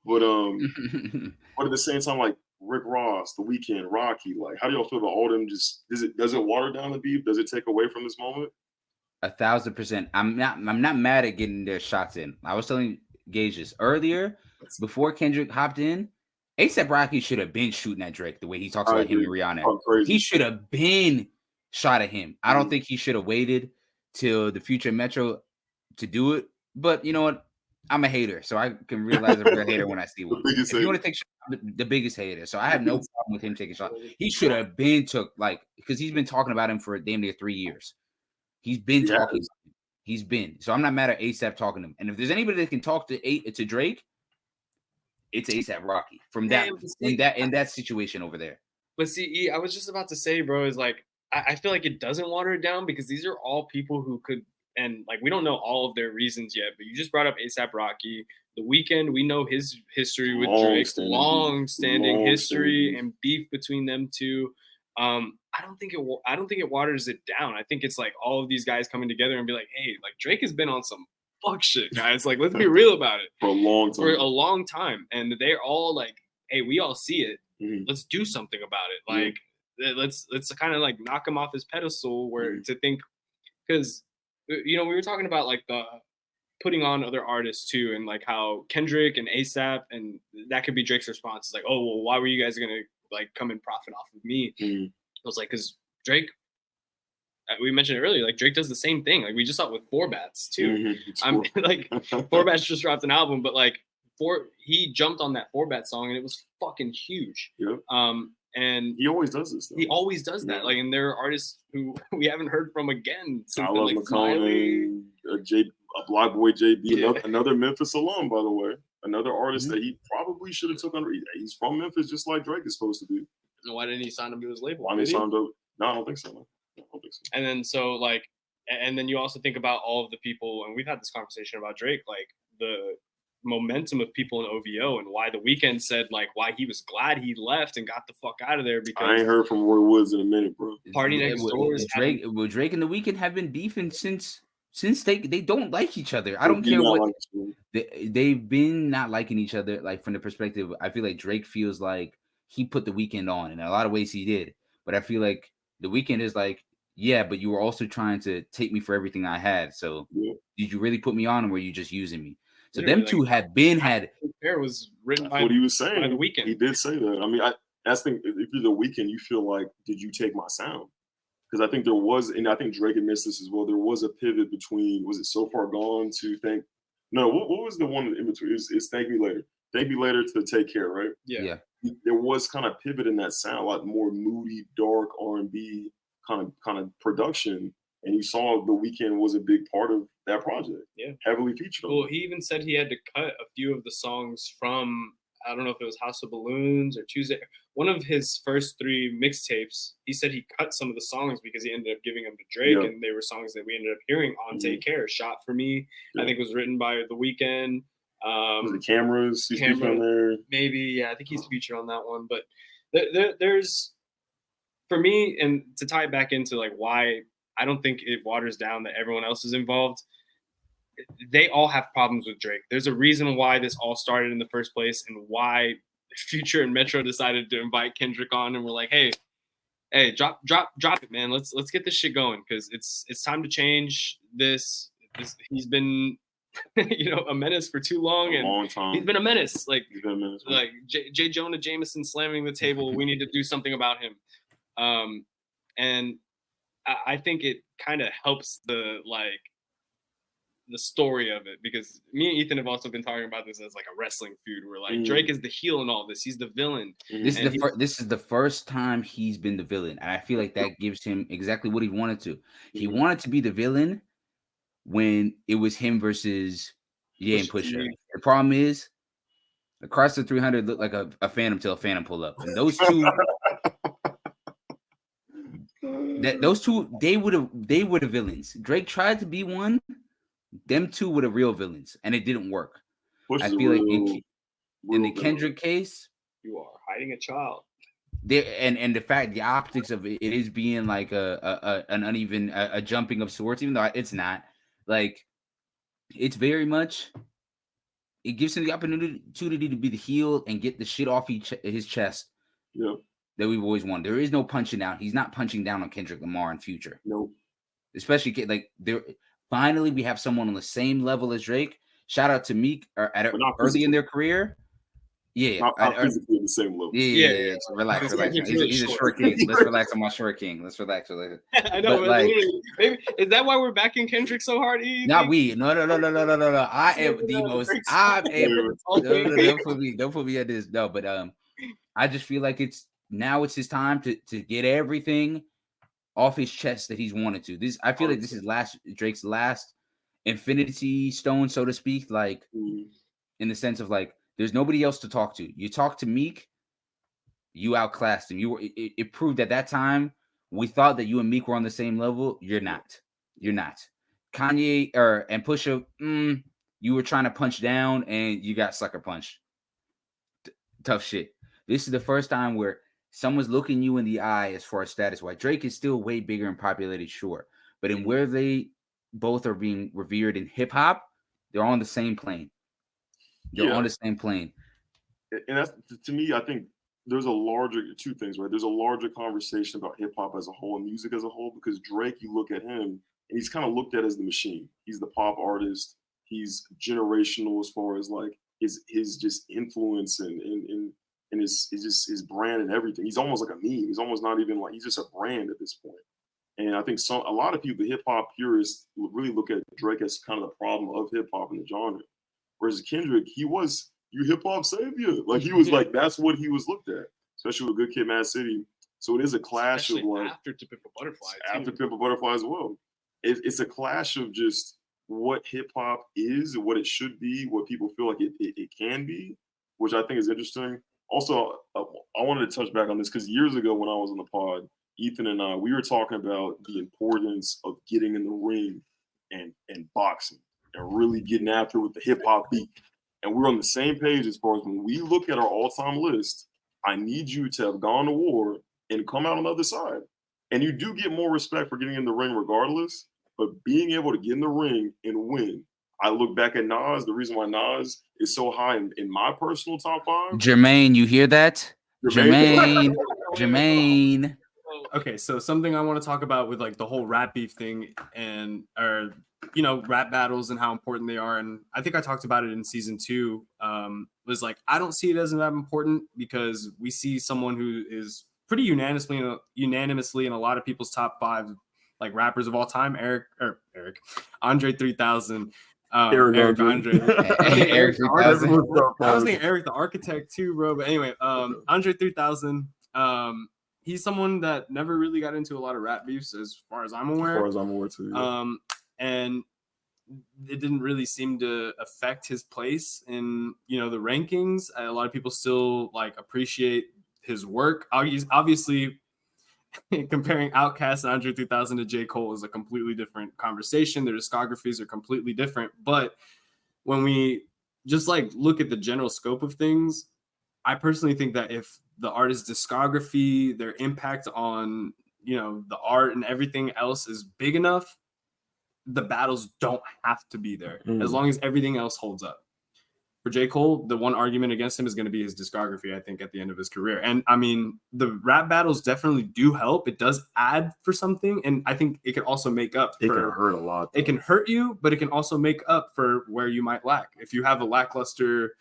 B: but at the same time, like Rick Ross, The Weeknd, Rocky, like how do y'all feel about all them? Just does it water down the beef? Does it take away from this moment?
A: 1,000%. I'm not mad at getting their shots in. I was telling Gage this earlier before Kendrick hopped in. A$AP Rocky should have been shooting at Drake the way he talks about him and Rihanna. He should have been shot at him. I don't think he should have waited till the Future Metro to do it. But you know what? I'm a hater, so I can realize I'm a hater when I see one. If you want to take shots, the biggest hater. So I have no problem with him taking shots. He should have been because he's been talking about him for damn near 3 years. He's been talking. He's been. So I'm not mad at A$AP talking to him. And if there's anybody that can talk to Drake, it's A$AP Rocky from that in that situation over there.
C: But see, I was just about to say, bro, is like I feel like it doesn't water it down because these are all people who could, and like we don't know all of their reasons yet. But you just brought up ASAP Rocky, The Weeknd. We know his history with Drake, long-standing history and beef between them two. I don't think it waters it down. I think it's like all of these guys coming together and be like, hey, like Drake has been on some fuck shit, guys. Like, let's be real about it.
B: For a long time.
C: And they're all like, hey, we all see it. Let's do something about it. Like, let's kind of like knock him off his pedestal where to think, because we were talking about like the putting on other artists too, and like how Kendrick and ASAP, and that could be Drake's response. It's like, oh well, why were you guys gonna like come and profit off of me? I was like, because Drake, we mentioned it earlier, like Drake does the same thing. Like we just saw it with Four Bats too. I'm like, Four Bats just dropped an album, but like he jumped on that Four Bat song and it was fucking huge. And
B: he always does this.
C: He always does that. Like, and there are artists who we haven't heard from again since
B: I love McConan, Block Boy JB, another Memphis alum, by the way. Another artist that he probably should have took under. He's from Memphis, just like Drake is supposed to be.
C: Why didn't he sign him to his label?
B: Why didn't he sign him to? No, I don't think so.
C: And then and then you also think about all of the people, and we've had this conversation about Drake, like the momentum of people in OVO and why The Weeknd said like why he was glad he left and got the fuck out of there, because
B: I ain't heard from Roy Woods in a minute, bro.
C: Party Next Door is
A: Drake and The Weeknd have been beefing since they don't like each other. I don't care what they've been not liking each other. Like from the perspective, I feel like Drake feels like he put The Weeknd on, in a lot of ways he did, but I feel like The Weeknd is like, yeah, but you were also trying to take me for everything I had. So did you really put me on, or were you just using me? So them two had
C: Pair was written by
B: what he was saying.
C: By The Weeknd.
B: He did say that. I mean, that's the thing. If you're The Weeknd, you feel like, did you take my sound? Because I think there was, and I think Drake admits this as well. There was a pivot between, was it So Far Gone to Thank? No, what was the one in between? It's Thank Me Later. Thank Me Later to Take Care, right?
C: Yeah.
B: There was kind of pivot in that sound, like more moody, dark R&B kind of production. And you saw The Weeknd was a big part of that project. Yeah. Heavily featured.
C: Well, he even said he had to cut a few of the songs from, I don't know if it was House of Balloons or Tuesday. One of his first 3 mixtapes, he said he cut some of the songs because he ended up giving them to Drake, and they were songs that we ended up hearing on Take Care. Shot for Me, I think was written by The Weeknd.
B: Was it Cameras? He's featured on there?
C: Maybe, yeah, I think he's featured on that one. But there's, for me, and to tie it back into like why I don't think it waters down that everyone else is involved. They all have problems with Drake. There's a reason why this all started in the first place, and why Future and Metro decided to invite Kendrick on, and we're like, hey, drop it, man. Let's get this shit going, because it's time to change this. He's been a menace for too long, and
B: long time.
C: He's been a menace. Like
B: he's been a menace,
C: like J. Jonah Jameson slamming the table. We need to do something about him. And I think it kind of helps the story of it, because me and Ethan have also been talking about this as like a wrestling feud where like Drake is the heel in all this. He's the villain.
A: This is the first time he's been the villain. And I feel like that gives him exactly what he wanted to. He wanted to be the villain when it was him versus Ye and Pusha. The problem is across the 300 looked like a Phantom till a Phantom pull up. And those two they were the villains. Drake tried to be one. Them two were the real villains, and it didn't work. I feel like in the Kendrick case,
C: you are hiding a child.
A: There and the fact, the optics of it is being like an uneven jumping of sorts, even though it's not. Like, it's very much, it gives him the opportunity to be the heel and get the shit off his chest.
B: Yeah.
A: That we've always wanted. There is no punching down. He's not punching down on Kendrick Lamar in Future.
B: Nope.
A: Especially like there. Finally, we have someone on the same level as Drake. Shout out to Meek early in their career. Yeah,
B: not physically the same level.
A: Yeah. So relax. He's a short king. Let's relax on my short king. Let's relax.
C: I know. But maybe is that why we're backing Kendrick so hard?
A: Not we. No. I am the most. Don't put me at this. No, but I just feel like it's his time to get everything off his chest that he's wanted to. I feel like this is Drake's last Infinity Stone, so to speak. Like in the sense of like, there's nobody else to talk to. You talk to Meek, you outclassed him. It proved at that time We thought that you and Meek were on the same level. You're not. You're not. Kanye and Pusha, you were trying to punch down and you got sucker punched. Tough shit. This is the first time where someone's looking you in the eye as far as status. Why Drake is still way bigger and populated, sure, but in where they both are being revered in hip hop, they're on the same plane. They're on the same plane.
B: And that's, to me, I think there's a larger, two things, right? There's a larger conversation about hip hop as a whole and music as a whole, because Drake, you look at him and he's kind of looked at as the machine. He's the pop artist. He's generational as far as like his just influence and his brand and everything. He's almost like a meme. He's almost not even like, he's just a brand at this point. And I think a lot of people, the hip hop purists, really look at Drake as kind of the problem of hip hop in the genre. Whereas Kendrick, he was your hip hop savior. Like he was like, that's what he was looked at, especially with Good Kid, Mad City. So it is a clash
C: especially
B: of like
C: after To Pimp a Butterfly.
B: After Pimp a Butterfly as well. It's a clash of just what hip hop is, what it should be, what people feel like it can be, which I think is interesting. Also, I wanted to touch back on this because years ago when I was on the pod, Ethan and I, we were talking about the importance of getting in the ring and boxing and really getting after it with the hip hop beat. And we're on the same page as far as when we look at our all-time list, I need you to have gone to war and come out on the other side. And you do get more respect for getting in the ring regardless, but being able to get in the ring and win. I look back at Nas, the reason why Nas is so high in my personal top 5.
A: Jermaine, you hear that? Jermaine.
D: Okay, so something I want to talk about with like the whole rap beef thing and rap battles and how important they are. And I think I talked about it in season 2. Was like, I don't see it as that important because we see someone who is pretty unanimously in a lot of people's top 5 like rappers of all time, Andre 3000. Eric Andre. Eric the Architect. I was thinking Eric the Architect too, bro. But anyway, Andre 3000. He's someone that never really got into a lot of rap beefs, as far as I'm aware.
B: As far as I'm aware too. Yeah.
D: And it didn't really seem to affect his place in the rankings. A lot of people still like appreciate his work. Obviously, comparing Outkast and Andre 3000 to J. Cole is a completely different conversation. Their discographies are completely different. But when we just like look at the general scope of things, I personally think that if the artist's discography, their impact on, the art and everything else is big enough, the battles don't have to be there as long as everything else holds up. For J. Cole, the one argument against him is going to be his discography, I think, at the end of his career. And I mean, the rap battles definitely do help. It does add for something. And I think it can also make up for...
B: It can hurt a lot.
D: It can hurt you, but it can also make up for where you might lack. If you have a lackluster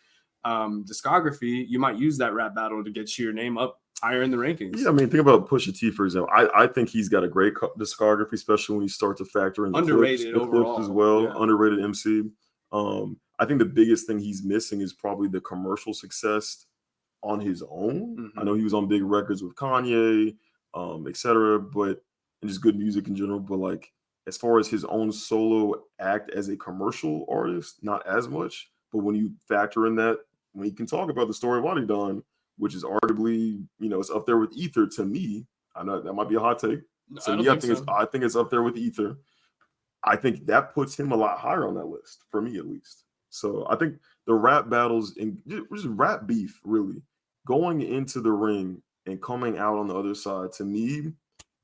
D: discography, you might use that rap battle to get your name up higher in the rankings.
B: Yeah, I mean, think about Pusha T, for example. I think he's got a great discography, especially when you start to factor in the
D: underrated
B: clips as well. Yeah. Underrated MC. I think the biggest thing he's missing is probably the commercial success on his own. Mm-hmm. I know he was on big records with Kanye, etc., and just good music in general. But like, as far as his own solo act as a commercial artist, not as much. But when you factor in that, when you can talk about the story of Lonnie Don, which is arguably, it's up there with Ether to me. I know that might be a hot take. I think it's up there with Ether. I think that puts him a lot higher on that list, for me at least. So I think the rap battles and just rap beef, really, going into the ring and coming out on the other side, to me,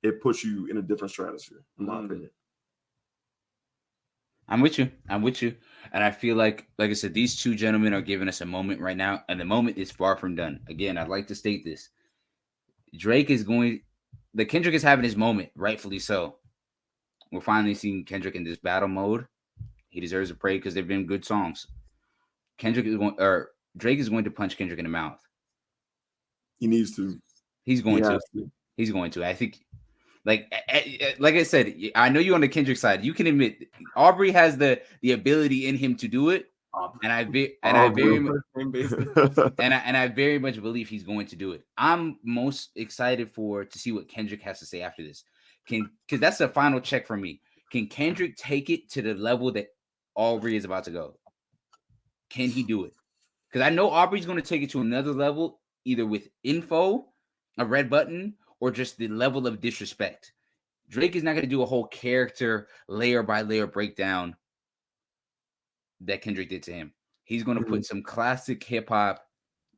B: it puts you in a different stratosphere, in my opinion.
A: I'm with you. And I feel like I said, these two gentlemen are giving us a moment right now, and the moment is far from done. Again, I'd like to state this. Kendrick is having his moment, rightfully so. We're finally seeing Kendrick in this battle mode. He deserves a praise because they've been good songs. Drake is going to punch Kendrick in the mouth.
B: He needs to.
A: He's going to. I think, like I said, I know you're on the Kendrick side. You can admit Aubrey has the ability in him to do it, and I very much believe he's going to do it. I'm most excited to see what Kendrick has to say after this. Because that's the final check for me. Can Kendrick take it to the level that Aubrey is about to go? Can he do it? Because I know Aubrey's going to take it to another level, either with info, a red button, or just the level of disrespect. Drake is not going to do a whole character layer by layer breakdown that Kendrick did to him. He's going to put some classic hip hop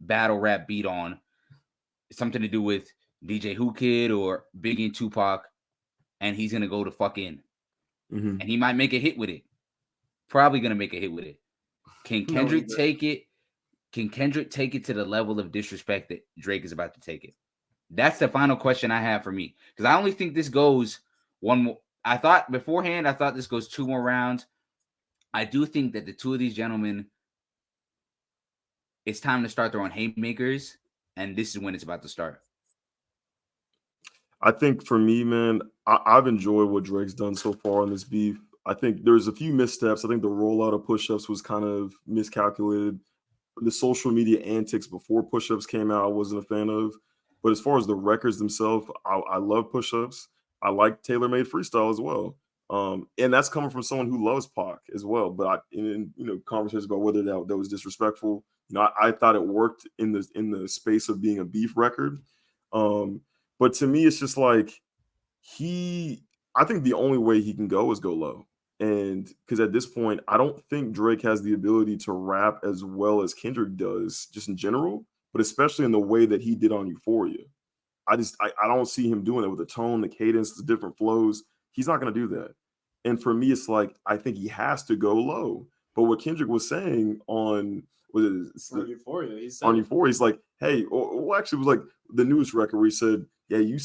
A: battle rap beat on, something to do with DJ Who Kid or Biggie and Tupac, and he's going to go to fuck in. And he might make a hit with it. Probably going to make a hit with it. Can Kendrick take it? Can Kendrick take it to the level of disrespect that Drake is about to take it? That's the final question I have for me. Because I only think this goes one more. I thought this goes 2 more rounds. I do think that the two of these gentlemen, it's time to start throwing haymakers, and this is when it's about to start.
B: I think for me, man, I've enjoyed what Drake's done so far in this beef. I think there's a few missteps. I think the rollout of push-ups was kind of miscalculated. The social media antics before push-ups came out, I wasn't a fan of. But as far as the records themselves, I love push-ups. I like tailor-made freestyle as well. And that's coming from someone who loves Pac as well. But in conversations about whether that was disrespectful, I thought it worked in the space of being a beef record. But to me, it's just like I think the only way he can go is go low. And because at this point, I don't think Drake has the ability to rap as well as Kendrick does, just in general, but especially in the way that he did on Euphoria. I don't see him doing it with the tone, the cadence, the different flows. He's not going to do that. And for me, it's like, I think he has to go low. But what Kendrick was saying on
D: Euphoria,
B: he's like, hey, actually it was like the news record where he said, yeah, you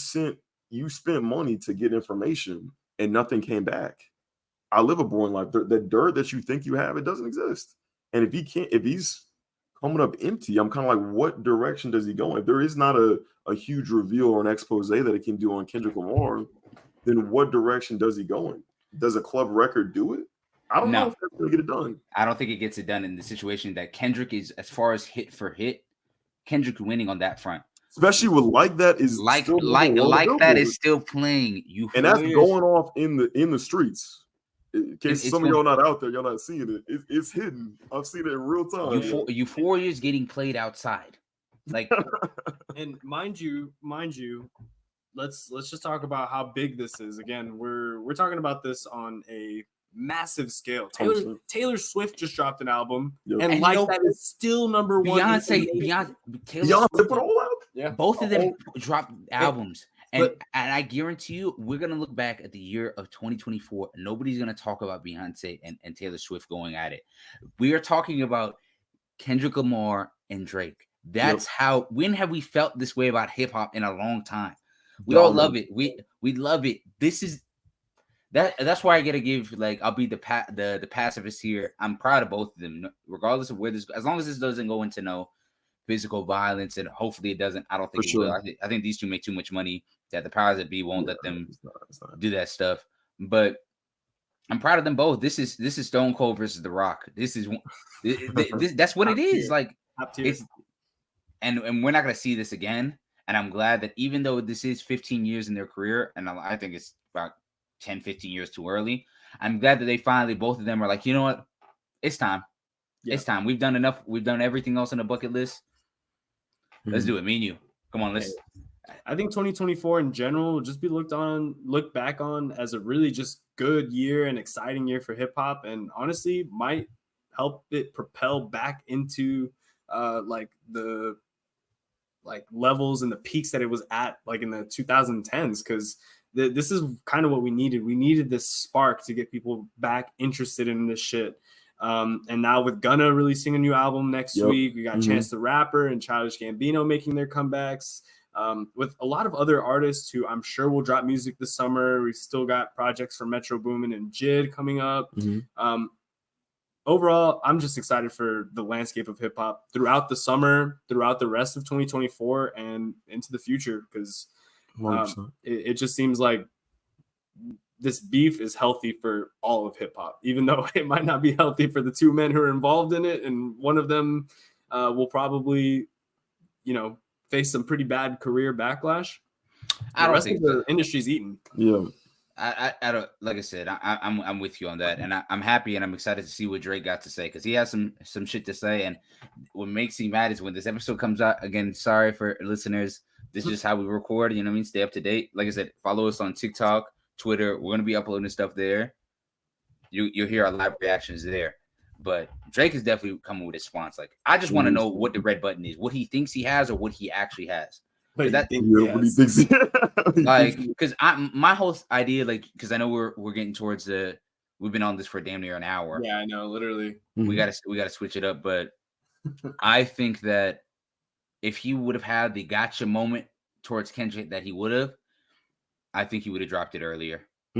B: spent money to get information and nothing came back. I live a boring life. The dirt that you think you have, it doesn't exist. And if he's coming up empty, I'm kind of like, what direction does he go in? If there is not a huge reveal or an expose that it can do on Kendrick Lamar, then what direction does he go in? Does a club record do it? I don't know if that's going to get it done.
A: I don't think it gets it done in the situation that Kendrick is, as far as hit for hit, Kendrick winning on that front.
B: Especially with like that is
A: that is still playing.
B: And that's going off in the streets. In case some of y'all not out there, y'all not seeing it. It's hidden. I've seen it in real time.
A: Euphoria is getting played outside. Like,
D: and mind you, let's just talk about how big this is. Again, we're talking about this on a massive scale. Taylor Swift just dropped an album, and that is still number one.
A: Beyonce
B: put all out.
A: Yeah, both of them dropped albums. And I guarantee you, we're going to look back at the year of 2024. Nobody's going to talk about Beyonce and Taylor Swift going at it. We are talking about Kendrick Lamar and Drake. That's how, when have we felt this way about hip hop in a long time? We all love it. We love it. That's why I got to give, like, I'll be the pacifist here. I'm proud of both of them, regardless of where this, as long as this doesn't go into no physical violence, and hopefully it doesn't. I don't think it will. I think these two make too much money that the powers that be won't let them do that stuff. But I'm proud of them both. This is Stone Cold versus The Rock. That's what it is. Like, it's and we're not gonna see this again. And I'm glad that even though this is 15 years in their career, and I think it's about 10, 15 years too early, I'm glad that they finally, both of them are like, you know what, it's time. Yeah. It's time. We've done enough. We've done everything else on the bucket list. Let's do it. Me and you. Come on, let's.
D: I think 2024 in general will just be looked back on as a really just good year and exciting year for hip hop, and honestly might help it propel back into the levels and the peaks that it was at like in the 2010s, because this is kind of what we needed. We needed this spark to get people back interested in this shit. And now with Gunna releasing a new album next week, we got Chance the Rapper and Childish Gambino making their comebacks, with a lot of other artists who I'm sure will drop music this summer. We've still got projects from Metro Boomin and Jid coming up. Overall, I'm just excited for the landscape of hip hop throughout the summer, throughout the rest of 2024 and into the future, because it just seems like this beef is healthy for all of hip hop, even though it might not be healthy for the two men who are involved in it. And one of them will probably, face some pretty bad career backlash.
A: I don't think
D: the industry's eaten.
B: Yeah.
A: I don't, like I said, I'm with you on that, and I'm happy and I'm excited to see what Drake got to say, because he has some shit to say. And what makes me mad is when this episode comes out again. Sorry for listeners, This is just how we record. You know what I mean? Stay up to date. Like I said, follow us on TikTok, Twitter. We're gonna be uploading stuff there. You'll hear our live reactions there. But Drake is definitely coming with a response. Like, I just want to know what the red button is, what he thinks he has or what he actually has.
B: What he thinks.
A: Like, because my whole idea, like, because I know we're getting towards we've been on this for damn near an hour.
D: Yeah, I know, literally.
A: We gotta switch it up. But I think that if he would have had the gotcha moment towards Kendrick that he would have, I think he would have dropped it earlier. I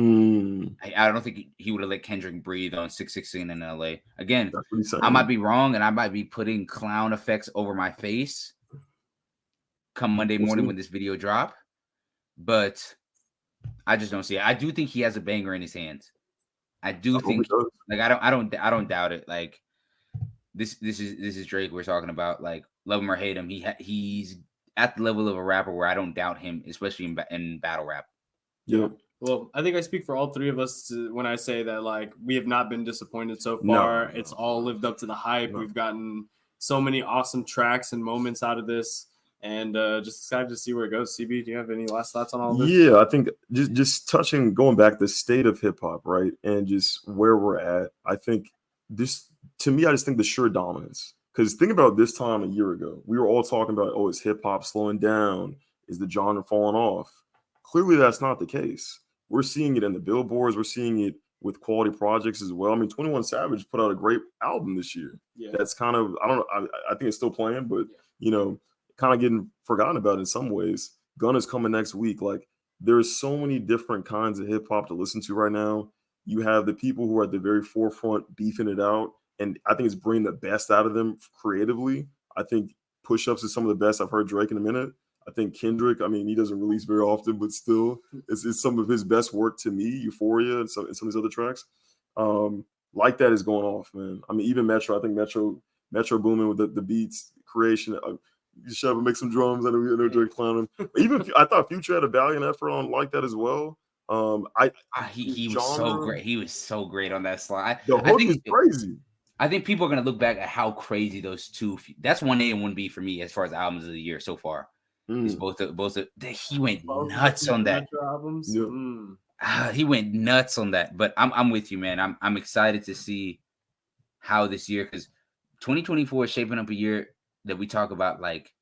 A: don't think he would have let Kendrick breathe on 616 in LA. Again, I might be wrong and I might be putting clown effects over my face come Monday morning when this video drop, but I just don't see it. I do think he has a banger in his hands. I do think, like, I don't doubt it. Like, this is Drake we're talking about. Like, love him or hate him, he's at the level of a rapper where I don't doubt him, especially in battle rap.
B: Yeah.
D: Well, I think I speak for all three of us when I say that, like, we have not been disappointed so far. No. It's all lived up to the hype. No. We've gotten so many awesome tracks and moments out of this, and just excited to see where it goes. CB, do you have any last thoughts on all this?
B: Yeah, I think just going back the state of hip hop, right, and just where we're at. I think this, to me, I just think the sheer dominance. Because think about this time a year ago, we were all talking about, is hip hop slowing down? Is the genre falling off? Clearly, that's not the case. We're seeing it in the billboards. We're seeing it with quality projects as well. I mean, 21 Savage put out a great album this year. Yeah. That's kind of, I think it's still playing, but, kind of getting forgotten about in some ways. Gunna is coming next week. Like, there's so many different kinds of hip hop to listen to right now. You have the people who are at the very forefront beefing it out. And I think it's bringing the best out of them creatively. I think Push-Ups is some of the best I've heard Drake in a minute. I think Kendrick, I mean, he doesn't release very often, but still, it's some of his best work to me, Euphoria and some of his other tracks. Like that is going off, man. I mean, even Metro, I think Metro booming with the beats, creation. You should have make some drums. I know Drake clowning. Even I thought Future had a valiant effort on like that as well.
A: He was so great. He was so great on that slide.
B: The hook is crazy.
A: I think people are going to look back at how crazy those two. That's 1A and 1B for me as far as albums of the year so far. It's both. He went nuts on that.
D: Albums.
B: Yeah.
A: He went nuts on that. But I'm with you, man. I'm excited to see how this year, because 2024 is shaping up a year that we talk about like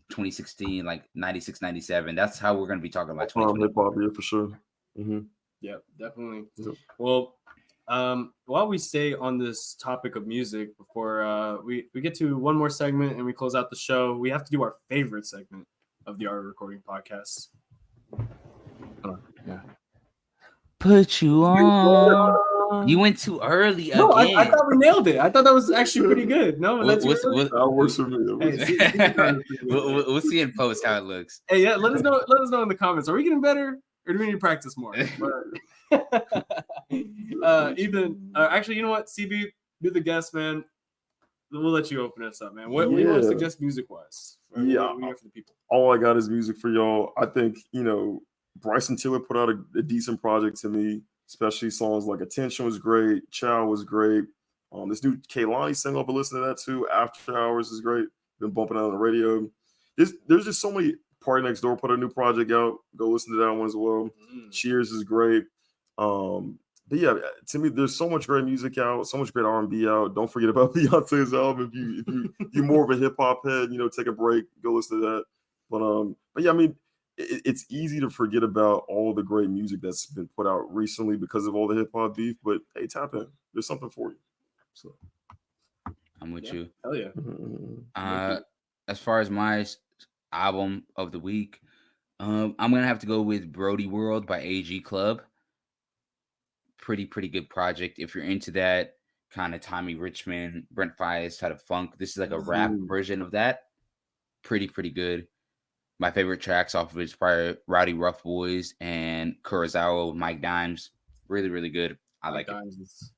A: 2016, like 96, 97. That's how we're going to be talking about 2024.
B: Hip hop, yeah, for sure.
D: Yeah, definitely. Yep. Well, while we stay on this topic of music, before we get to one more segment and we close out the show, we have to do our favorite segment of the Art Recording Podcast. Yeah.
A: Put you on. You went too early again.
D: No, I thought we nailed it. I thought that was actually pretty good. No, that's
B: that works for me.
A: We'll see in post how it looks.
D: Hey, yeah, let us know in the comments. Are we getting better, or do we need to practice more? Actually, you know what, CB, do the guest, man. We'll let you open us up, man. What do you want to suggest music wise?
B: For the people. All I got is music for y'all. I think Bryson Tiller put out a decent project to me, especially songs like Attention was great, Chow was great. This new Kehlani single, I've been listening to that too. After Hours is great. Been bumping out on the radio. There's just so many. Party Next Door put a new project out. Go listen to that one as well. Cheers is great. But yeah, to me, there's so much great music out, so much great R&B out. Don't forget about Beyonce's album. If you're more of a hip hop head, take a break, go listen to that. But yeah, I mean, it's easy to forget about all the great music that's been put out recently because of all the hip hop beef. But hey, tap in. There's something for you. So
A: I'm with you.
D: Hell yeah.
A: As far as my album of the week, I'm gonna have to go with Brody World by AG Club. Pretty good project. If you're into that kind of Tommy Richmond, Brent Faiyaz type of funk, this is like a rap version of that. Pretty good. My favorite tracks off of it is probably Rowdy Rough Boys and Kurosawa with Mike Dimes. Really good. I like it.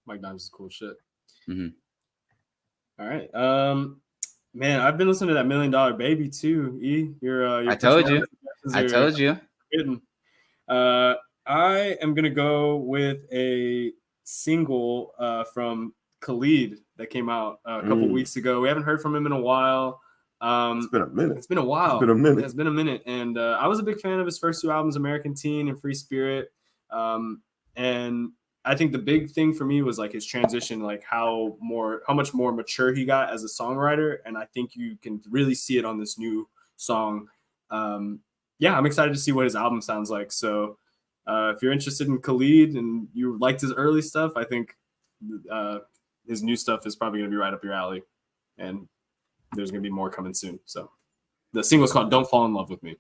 D: Mike Dimes is cool shit.
A: Mm-hmm.
D: All right. Man, I've been listening to that $1 Million Baby too. Your
A: I told you.
D: Hidden. I am gonna go with a single from Khalid that came out a couple weeks ago. We haven't heard from him in a while.
B: It's been a minute.
D: It's been a while.
B: It's been a minute.
D: It's been a minute. And I was a big fan of his first 2 albums, American Teen and Free Spirit. And I think the big thing for me was like his transition, like how much more mature he got as a songwriter. And I think you can really see it on this new song. Yeah, I'm excited to see what his album sounds like. So if you're interested in Khalid and you liked his early stuff, I think his new stuff is probably going to be right up your alley. And there's going to be more coming soon. So the single's called Don't Fall in Love with Me.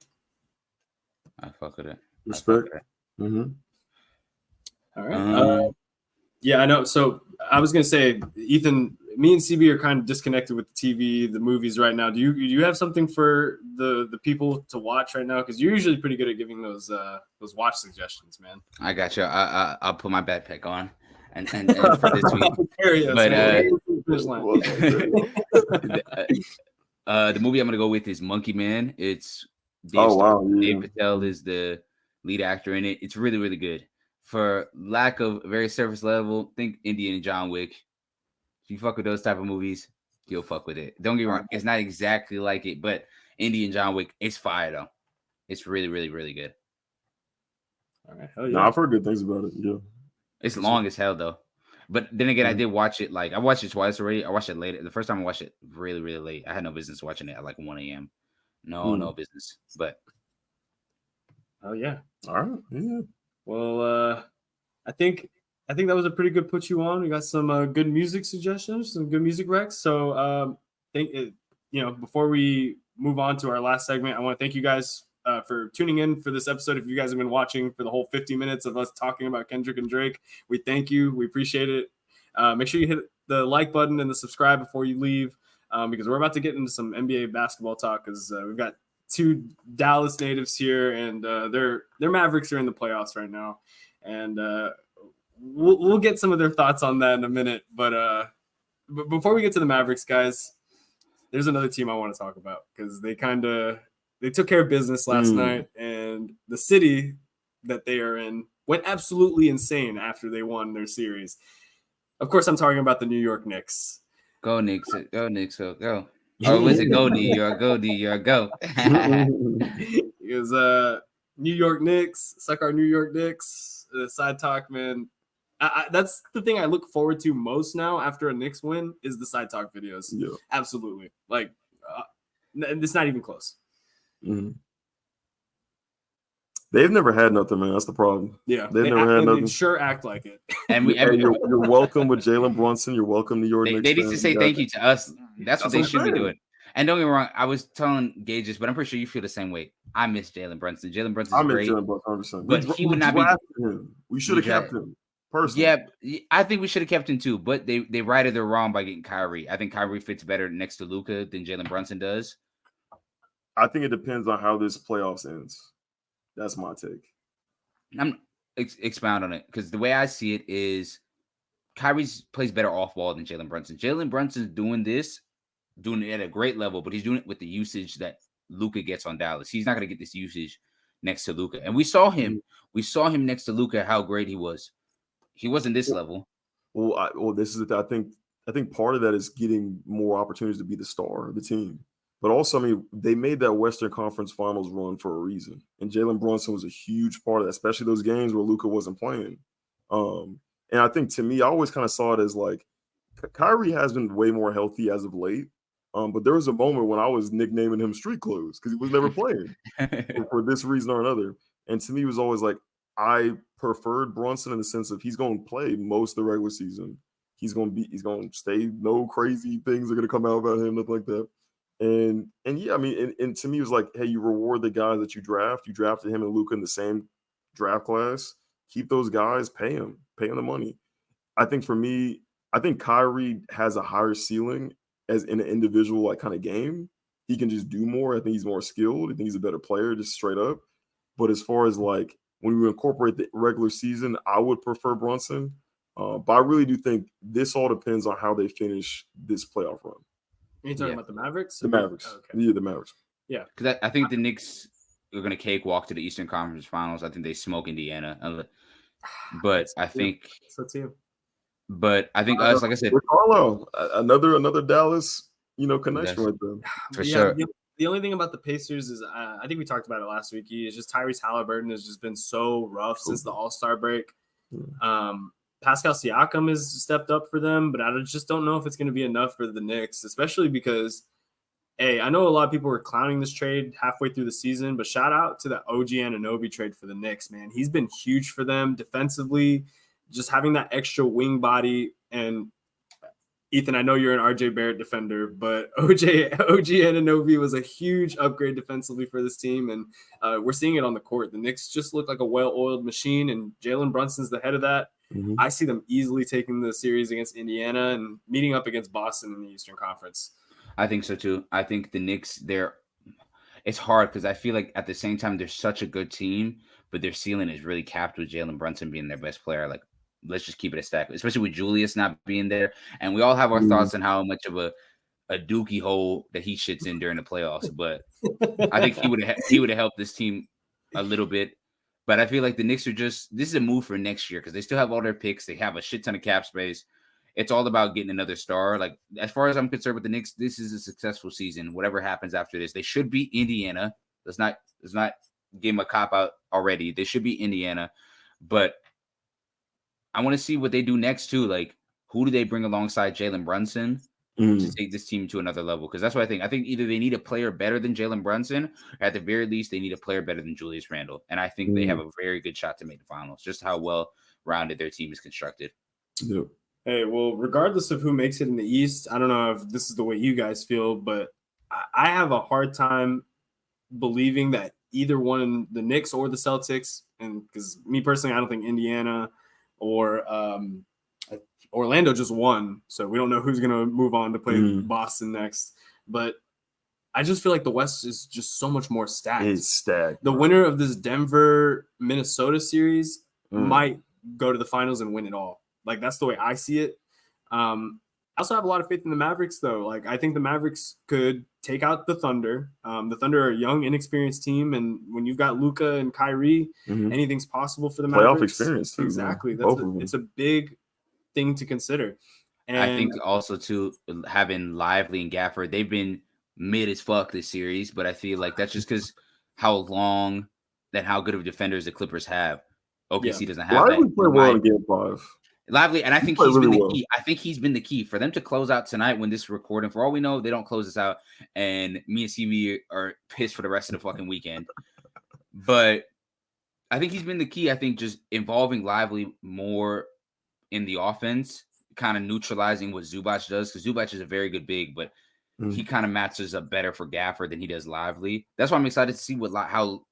A: I fuck with it.
B: Respect. Mm-hmm.
D: All right. Yeah, I know. So I was going to say, Ethan, me and CB are kind of disconnected with the TV, the movies right now. Do you have something for the people to watch right now? Because you're usually pretty good at giving those watch suggestions, man.
A: I got you. I'll put my backpack on and for this week. But the movie I'm gonna go with is Monkey Man. It's Dave Patel is the lead actor in it. It's really, really good. For lack of very surface level, think Indian and John Wick. If you fuck with those type of movies, you'll fuck with it. Don't get me wrong, it's not exactly like it, but Indian and John Wick, it's fire though. It's really, really, really good.
D: All right, hell yeah.
B: No, I've heard good things about it. Yeah,
A: it's long as hell though. But then again, I did watch it. Like I watched it twice already. I watched it late. The first time I watched it really, really late. I had no business watching it at like 1 a.m. No business. But
D: oh yeah.
B: All right. Yeah.
D: Well, I think that was a pretty good put you on. We got some good music suggestions, some good music recs. So before we move on to our last segment, I want to thank you guys for tuning in for this episode. If you guys have been watching for the whole 50 minutes of us talking about Kendrick and Drake, we thank you. We appreciate it. Make sure you hit the like button and the subscribe before you leave, because we're about to get into some NBA basketball talk, because we've got 2 Dallas natives here, and their Mavericks are in the playoffs right now, and we'll get some of their thoughts on that in a minute. But before we get to the Mavericks, guys, there's another team I want to talk about, because they took care of business last night, and the city that they are in went absolutely insane after they won their series. Of course, I'm talking about the New York Knicks.
A: Go Knicks, go Knicks, go. Oh, was it go New York, go New York, go?
D: Because New York Knicks, suck our New York Knicks. The side talk, man. That's the thing I look forward to most now after a Knicks win is the side talk videos.
B: Yeah.
D: Absolutely. Like, it's not even close.
B: Mm-hmm. They've never had nothing, man. That's the problem.
D: Yeah,
B: they've never had nothing.
D: They sure act like it.
A: And
B: you're welcome with Jalen Brunson. You're welcome, New York Knicks.
A: They need to say thank you to us. That's what they should be doing. And don't get me wrong, I was telling Gage this, but I'm pretty sure you feel the same way. I miss Jalen Brunson. Jalen Brunson's great.
B: I miss Jalen Brunson 100%.
A: But he would not be.
B: Him. We should have kept him. Personally.
A: Yeah, I think we should have kept him too. But they righted their wrong by getting Kyrie. I think Kyrie fits better next to Luka than Jalen Brunson does.
B: I think it depends on how this playoffs ends. That's my take.
A: I'm expound on it, because the way I see it is Kyrie plays better off ball than Jalen Brunson. Jalen Brunson's doing it at a great level, but he's doing it with the usage that Luka gets on Dallas. He's not going to get this usage next to Luka. And we saw him next to Luka, how great he was. He wasn't this level.
B: Well, this is it. I think part of that is getting more opportunities to be the star of the team. But also, I mean, they made that Western Conference Finals run for a reason. And Jalen Brunson was a huge part of that, especially those games where Luka wasn't playing. And I think, to me, I always kind of saw it as like, Kyrie has been way more healthy as of late. But there was a moment when I was nicknaming him Street Clothes because he was never playing for this reason or another. And to me, it was always like, I preferred Brunson in the sense of he's going to play most of the regular season. He's going to stay. No crazy things are going to come out about him, nothing like that. And yeah, I mean, and to me, it was like, hey, you reward the guys that you draft. You drafted him and Luka in the same draft class. Keep those guys, pay them the money. I think for me, I think Kyrie has a higher ceiling as in an individual like kind of game. He can just do more. I think he's more skilled. I think he's a better player, just straight up. But as far as like when we incorporate the regular season, I would prefer Brunson. But I really do think this all depends on how they finish this playoff run.
D: Are you talking about the Mavericks?
B: The Mavericks.
D: Oh, okay.
B: Yeah, the Mavericks.
A: Yeah. Because I think the Knicks are going to cakewalk to the Eastern Conference Finals. I think they smoke Indiana. But I think
D: – so too.
A: But I think us, like I said –
B: Carlo, another Dallas connection with them.
A: For sure.
D: The only thing about the Pacers is I think we talked about it last week. It's just Tyrese Halliburton has just been so rough since the All-Star break. Pascal Siakam has stepped up for them, but I just don't know if it's going to be enough for the Knicks, especially because, hey, I know a lot of people were clowning this trade halfway through the season, but shout out to the OG Anunoby trade for the Knicks, man. He's been huge for them defensively, just having that extra wing body. And Ethan, I know you're an RJ Barrett defender, but OG Anunoby was a huge upgrade defensively for this team, and we're seeing it on the court. The Knicks just look like a well-oiled machine, and Jalen Brunson's the head of that. I see them easily taking the series against Indiana and meeting up against Boston in the Eastern Conference.
A: I think so too. I think the Knicks, it's hard because I feel like at the same time they're such a good team, but their ceiling is really capped with Jalen Brunson being their best player. Like, let's just keep it a stack, especially with Julius not being there. And we all have our thoughts on how much of a dookie hole that he shits in during the playoffs. But I think he would have helped this team a little bit. But I feel like the Knicks this is a move for next year because they still have all their picks. They have a shit ton of cap space. It's all about getting another star. Like, as far as I'm concerned with the Knicks, this is a successful season. Whatever happens after this, they should beat Indiana. Let's not give them a cop out already. They should beat Indiana. But I want to see what they do next too. Like, who do they bring alongside Jalen Brunson to take this team to another level? Because that's what I think. I think either they need a player better than Jalen Brunson, or at the very least, they need a player better than Julius Randle. And I think they have a very good shot to make the finals, just how well-rounded their team is constructed.
B: Yep.
D: Hey, well, regardless of who makes it in the East, I don't know if this is the way you guys feel, but I have a hard time believing that either one, the Knicks or the Celtics, and because me personally, I don't think Indiana or Orlando just won, so we don't know who's going to move on to play Boston next. But I just feel like the West is just so much more stacked.
B: It's stacked.
D: The winner of this Denver-Minnesota series might go to the finals and win it all. Like, that's the way I see it. I also have a lot of faith in the Mavericks, though. Like, I think the Mavericks could take out the Thunder. The Thunder are a young, inexperienced team, and when you've got Luka and Kyrie, anything's possible for the Mavericks.
B: Playoff experience, too.
D: Exactly. It's a big thing to consider. And
A: I think also, too, having Lively and Gafford, they've been mid as fuck this series, but I feel like that's just because how good of defenders the Clippers have. OKC doesn't have
B: Lively
A: that.
B: played well in Game 5.
A: Lively, and I think he's been the key. I think he's been the key for them to close out tonight when this is recording. For all we know, they don't close this out, and me and CB are pissed for the rest of the fucking weekend. But I think he's been the key. I think just involving Lively more in the offense, kind of neutralizing what Zubac does, because Zubac is a very good big, but he kind of matches up better for Gafford than he does Lively. That's why I'm excited to see how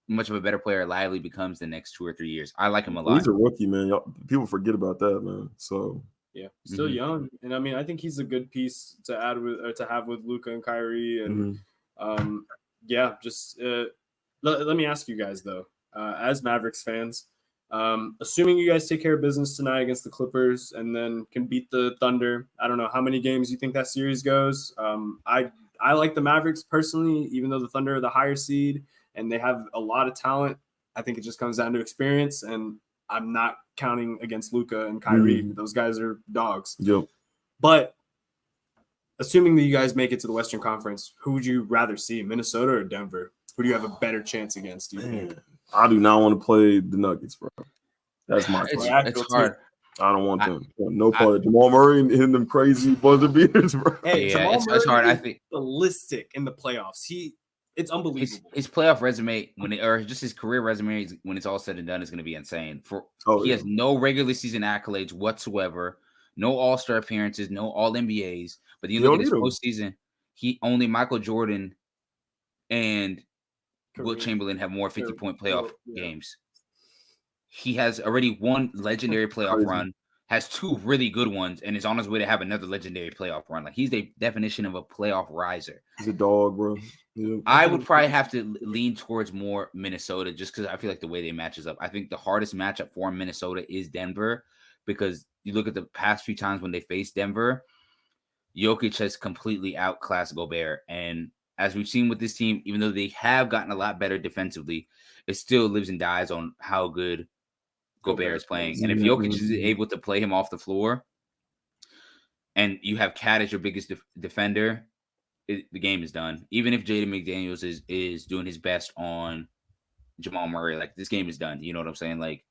A: much of a better player Lively becomes the next 2 or 3 years. I like him a lot.
B: He's a rookie, man. People forget about that, man. So
D: yeah, still young, and I mean, I think he's a good piece to add with or to have with Luka and Kyrie, and let me ask you guys though, as Mavericks fans, assuming you guys take care of business tonight against the Clippers and then can beat the Thunder, I don't know how many games you think that series goes. I like the Mavericks personally, even though the Thunder are the higher seed and they have a lot of talent. I think it just comes down to experience, and I'm not counting against Luka and Kyrie. Those guys are dogs.
B: Yep.
D: But assuming that you guys make it to the Western Conference, who would you rather see, Minnesota or Denver? Who do you have a better chance against, do you think?
B: I do not want to play the Nuggets, bro. That's my
A: It's hard.
B: I don't want them. No part of Jamal Murray and them crazy buzzer beaters, bro.
D: Hey,
A: Yeah,
D: Jamal Murray
A: it's hard.
D: is
A: I think
D: ballistic in the playoffs. It's unbelievable.
A: His playoff resume or just his career resume when it's all said and done is going to be insane. He has no regular season accolades whatsoever, no All-Star appearances, no All-NBAs. But you look at his postseason, Michael Jordan and Wilt Chamberlain have more 50-point playoff games. He has already one legendary playoff run, has 2 really good ones, and is on his way to have another legendary playoff run. Like, he's the definition of a playoff riser.
B: He's a dog, bro. Yeah.
A: I would probably have to lean towards more Minnesota just because I feel like the way they matches up. I think the hardest matchup for Minnesota is Denver, because you look at the past few times when they faced Denver, Jokic has completely outclassed Gobert. And as we've seen with this team, even though they have gotten a lot better defensively, it still lives and dies on how good Gobert is playing. And if Jokic is able to play him off the floor, and you have Cat as your biggest defender, the game is done. Even if Jaden McDaniels is doing his best on Jamal Murray, like this game is done. You know what I'm saying? Like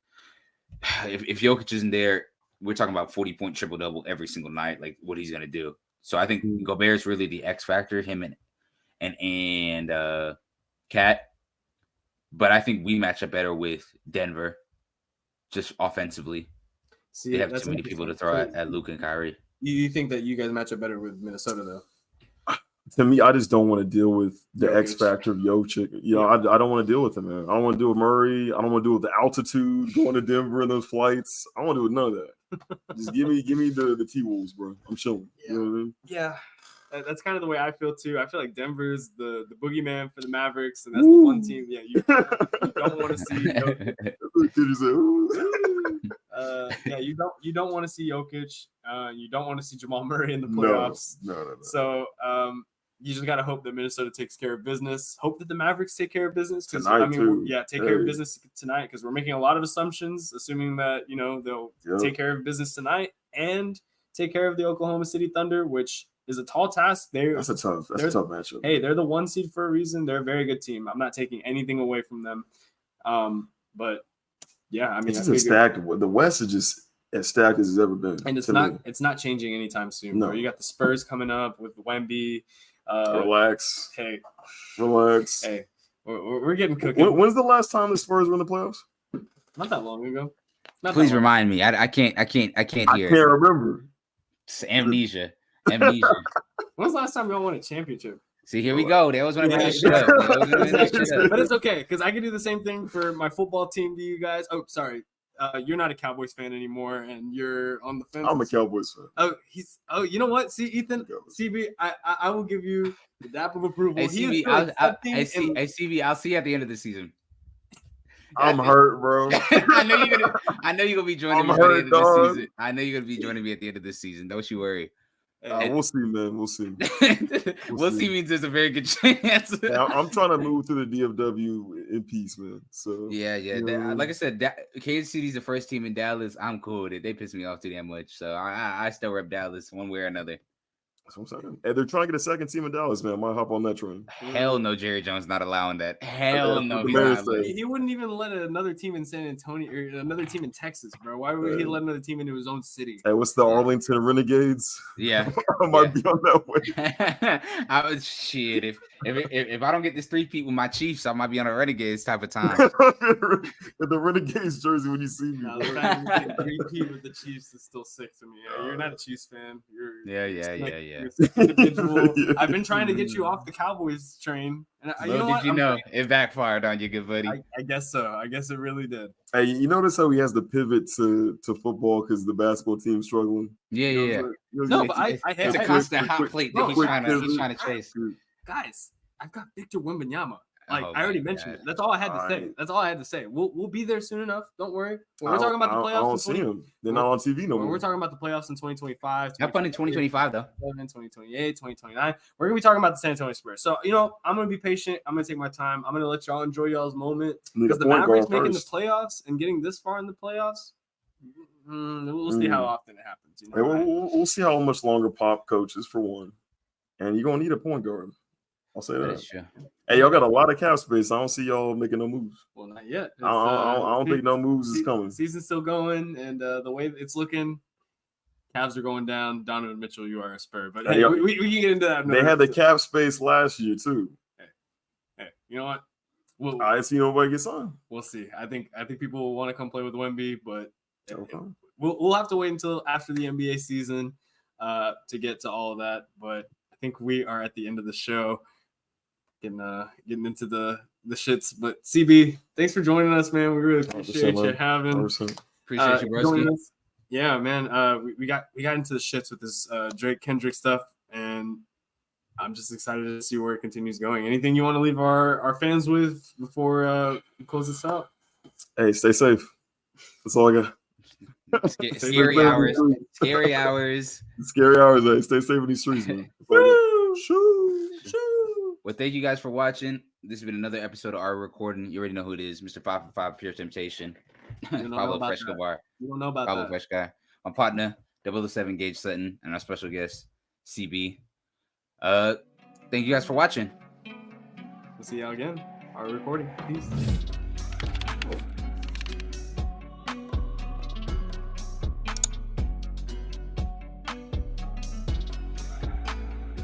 A: if Jokic isn't there, we're talking about 40-point triple-double every single night, like what he's gonna do. So I think Gobert's really the X factor, him and Cat. But I think we match up better with Denver, just offensively.
D: See,
A: they have too many people to throw at Luke and Kyrie.
D: You think that you guys match up better with Minnesota, though?
B: To me, I just don't want to deal with the X factor of Jokic. I don't want to deal with him, man. I don't want to deal with Murray. I don't want to deal with the altitude, going to Denver and those flights. I don't want to do with none of that. Just give me the T-Wolves, bro. I'm chilling.
D: Yeah.
B: You know what I mean?
D: Yeah. That's kind of the way I feel, too. I feel like Denver's the boogeyman for the Mavericks, and that's the one team, you don't want to see Jokic. You don't want to see Jokic. You don't want to see Jamal Murray in the playoffs.
B: No.
D: So you just got to hope that Minnesota takes care of business. Hope that the Mavericks take care of business. Take care of business tonight, because we're making a lot of assumptions, assuming that, they'll take care of business tonight and take care of the Oklahoma City Thunder, which is a tall task. That's a tough matchup. Hey, they're the 1 seed for a reason. They're a very good team. I'm not taking anything away from them. But yeah, I mean,
B: it's just stacked. The West is just as stacked as it's ever been,
D: and it's not changing anytime soon. No, bro. You got the Spurs coming up with Wemby.
B: Relax.
D: Hey,
B: relax.
D: Hey, we're getting cooking.
B: When's the last time the Spurs were in the playoffs?
D: Not that long ago.
A: Please remind me. I can't hear.
B: I can't remember.
A: It's amnesia.
D: When's the last time y'all won a championship?
A: See, here we go. They always want to bring this shit up.
D: But it's okay, because I can do the same thing for my football team to you guys. Oh, sorry. You're not a Cowboys fan anymore, and you're on the fence.
B: I'm a Cowboys fan.
D: You know what? See, Ethan, CB, I will give you the dap of approval.
A: Hey, CB, CB, I'll see you at the end of the season.
B: I'm hurt, bro.
A: I know you're gonna be joining me at the end of the season. I know you're gonna be joining me at the end of this season. Don't you worry.
B: We'll see, man. We'll see.
A: We'll see means there's a very good chance.
B: I'm trying to move through the DFW in peace, man. So
A: yeah. Like I said, Kansas City's the first team in Dallas. I'm cool with it. They piss me off too damn much, so I still rep Dallas one way or another.
B: That's what I'm saying. Hey, they're trying to get a second team in Dallas, man. I might hop on that train.
A: Hell no, Jerry Jones not allowing that. Hell no,
D: he wouldn't even let another team in San Antonio or another team in Texas, bro. Why would he let another team into his own city?
B: Hey, what's the Arlington Renegades?
A: Yeah,
B: I might be on that way.
A: I was shit. If I don't get this 3-peat with my Chiefs, I might be on a Renegades type of time.
B: The Renegades jersey when you see me.
D: No, the fact that you 3-peat with the Chiefs is still sick to me. You're not a Chiefs fan.
A: Yeah.
D: I've been trying to get you off the Cowboys train. And
A: it backfired on you, good buddy.
D: I guess so. I guess it really did.
B: Hey, you notice how he has to pivot to football because the basketball team's struggling?
A: Yeah.
D: No, but
A: it's a constant hot plate that he's trying to chase.
D: Guys, I've got Victor Wembanyama. I already mentioned it. That's all I had to say. That's all I had to say. We'll be there soon enough. Don't worry. When we're talking about the playoffs,
B: I don't see them. They're not on TV no more.
D: We're talking about the playoffs in 2025.
A: Have fun in 2025 though.
D: 2028, 2029. We're gonna be talking about the San Antonio Spurs. So I'm gonna be patient. I'm gonna take my time. I'm gonna let y'all enjoy y'all's moment because the Mavericks making the playoffs and getting this far in the playoffs. We'll see how often it happens.
B: We'll see how much longer Pop coaches for one, and you're gonna need a point guard. I'll say that.
A: That's true.
B: Hey, y'all got a lot of cap space. I don't see y'all making no moves.
D: Well, not yet.
B: I don't think no moves is coming.
D: Season's still going, and the way it's looking, Cavs are going down. Donovan Mitchell, you are a Spur. But hey, we can get into that.
B: They had the cap space last year too.
D: Hey, you know what?
B: I didn't see nobody get signed.
D: We'll see. I think people will want to come play with Wemby, but we'll have to wait until after the NBA season to get to all of that. But I think we are at the end of the show. Getting into the shits, but CB, thanks for joining us, man. We really appreciate you having.
A: Appreciate you, bro.
D: Yeah, man. We got into the shits with this Drake Kendrick stuff, and I'm just excited to see where it continues going. Anything you want to leave our fans with before we close this out?
B: Hey, stay safe. That's all I got.
A: Scary hours. Scary hours.
B: Scary hours. Hey, stay safe in these streets, man.
A: Well, thank you guys for watching. This has been another episode of our recording. You already know who it is, Mr. 5 for 5 Pure Temptation. Pablo Fresco Bar.
D: You don't know about
A: Pablo
D: that.
A: Fresh Guy. My partner, 007 Gage Sutton, and our special guest, CB. Thank you guys for watching.
D: We'll see y'all again. Our recording. Peace.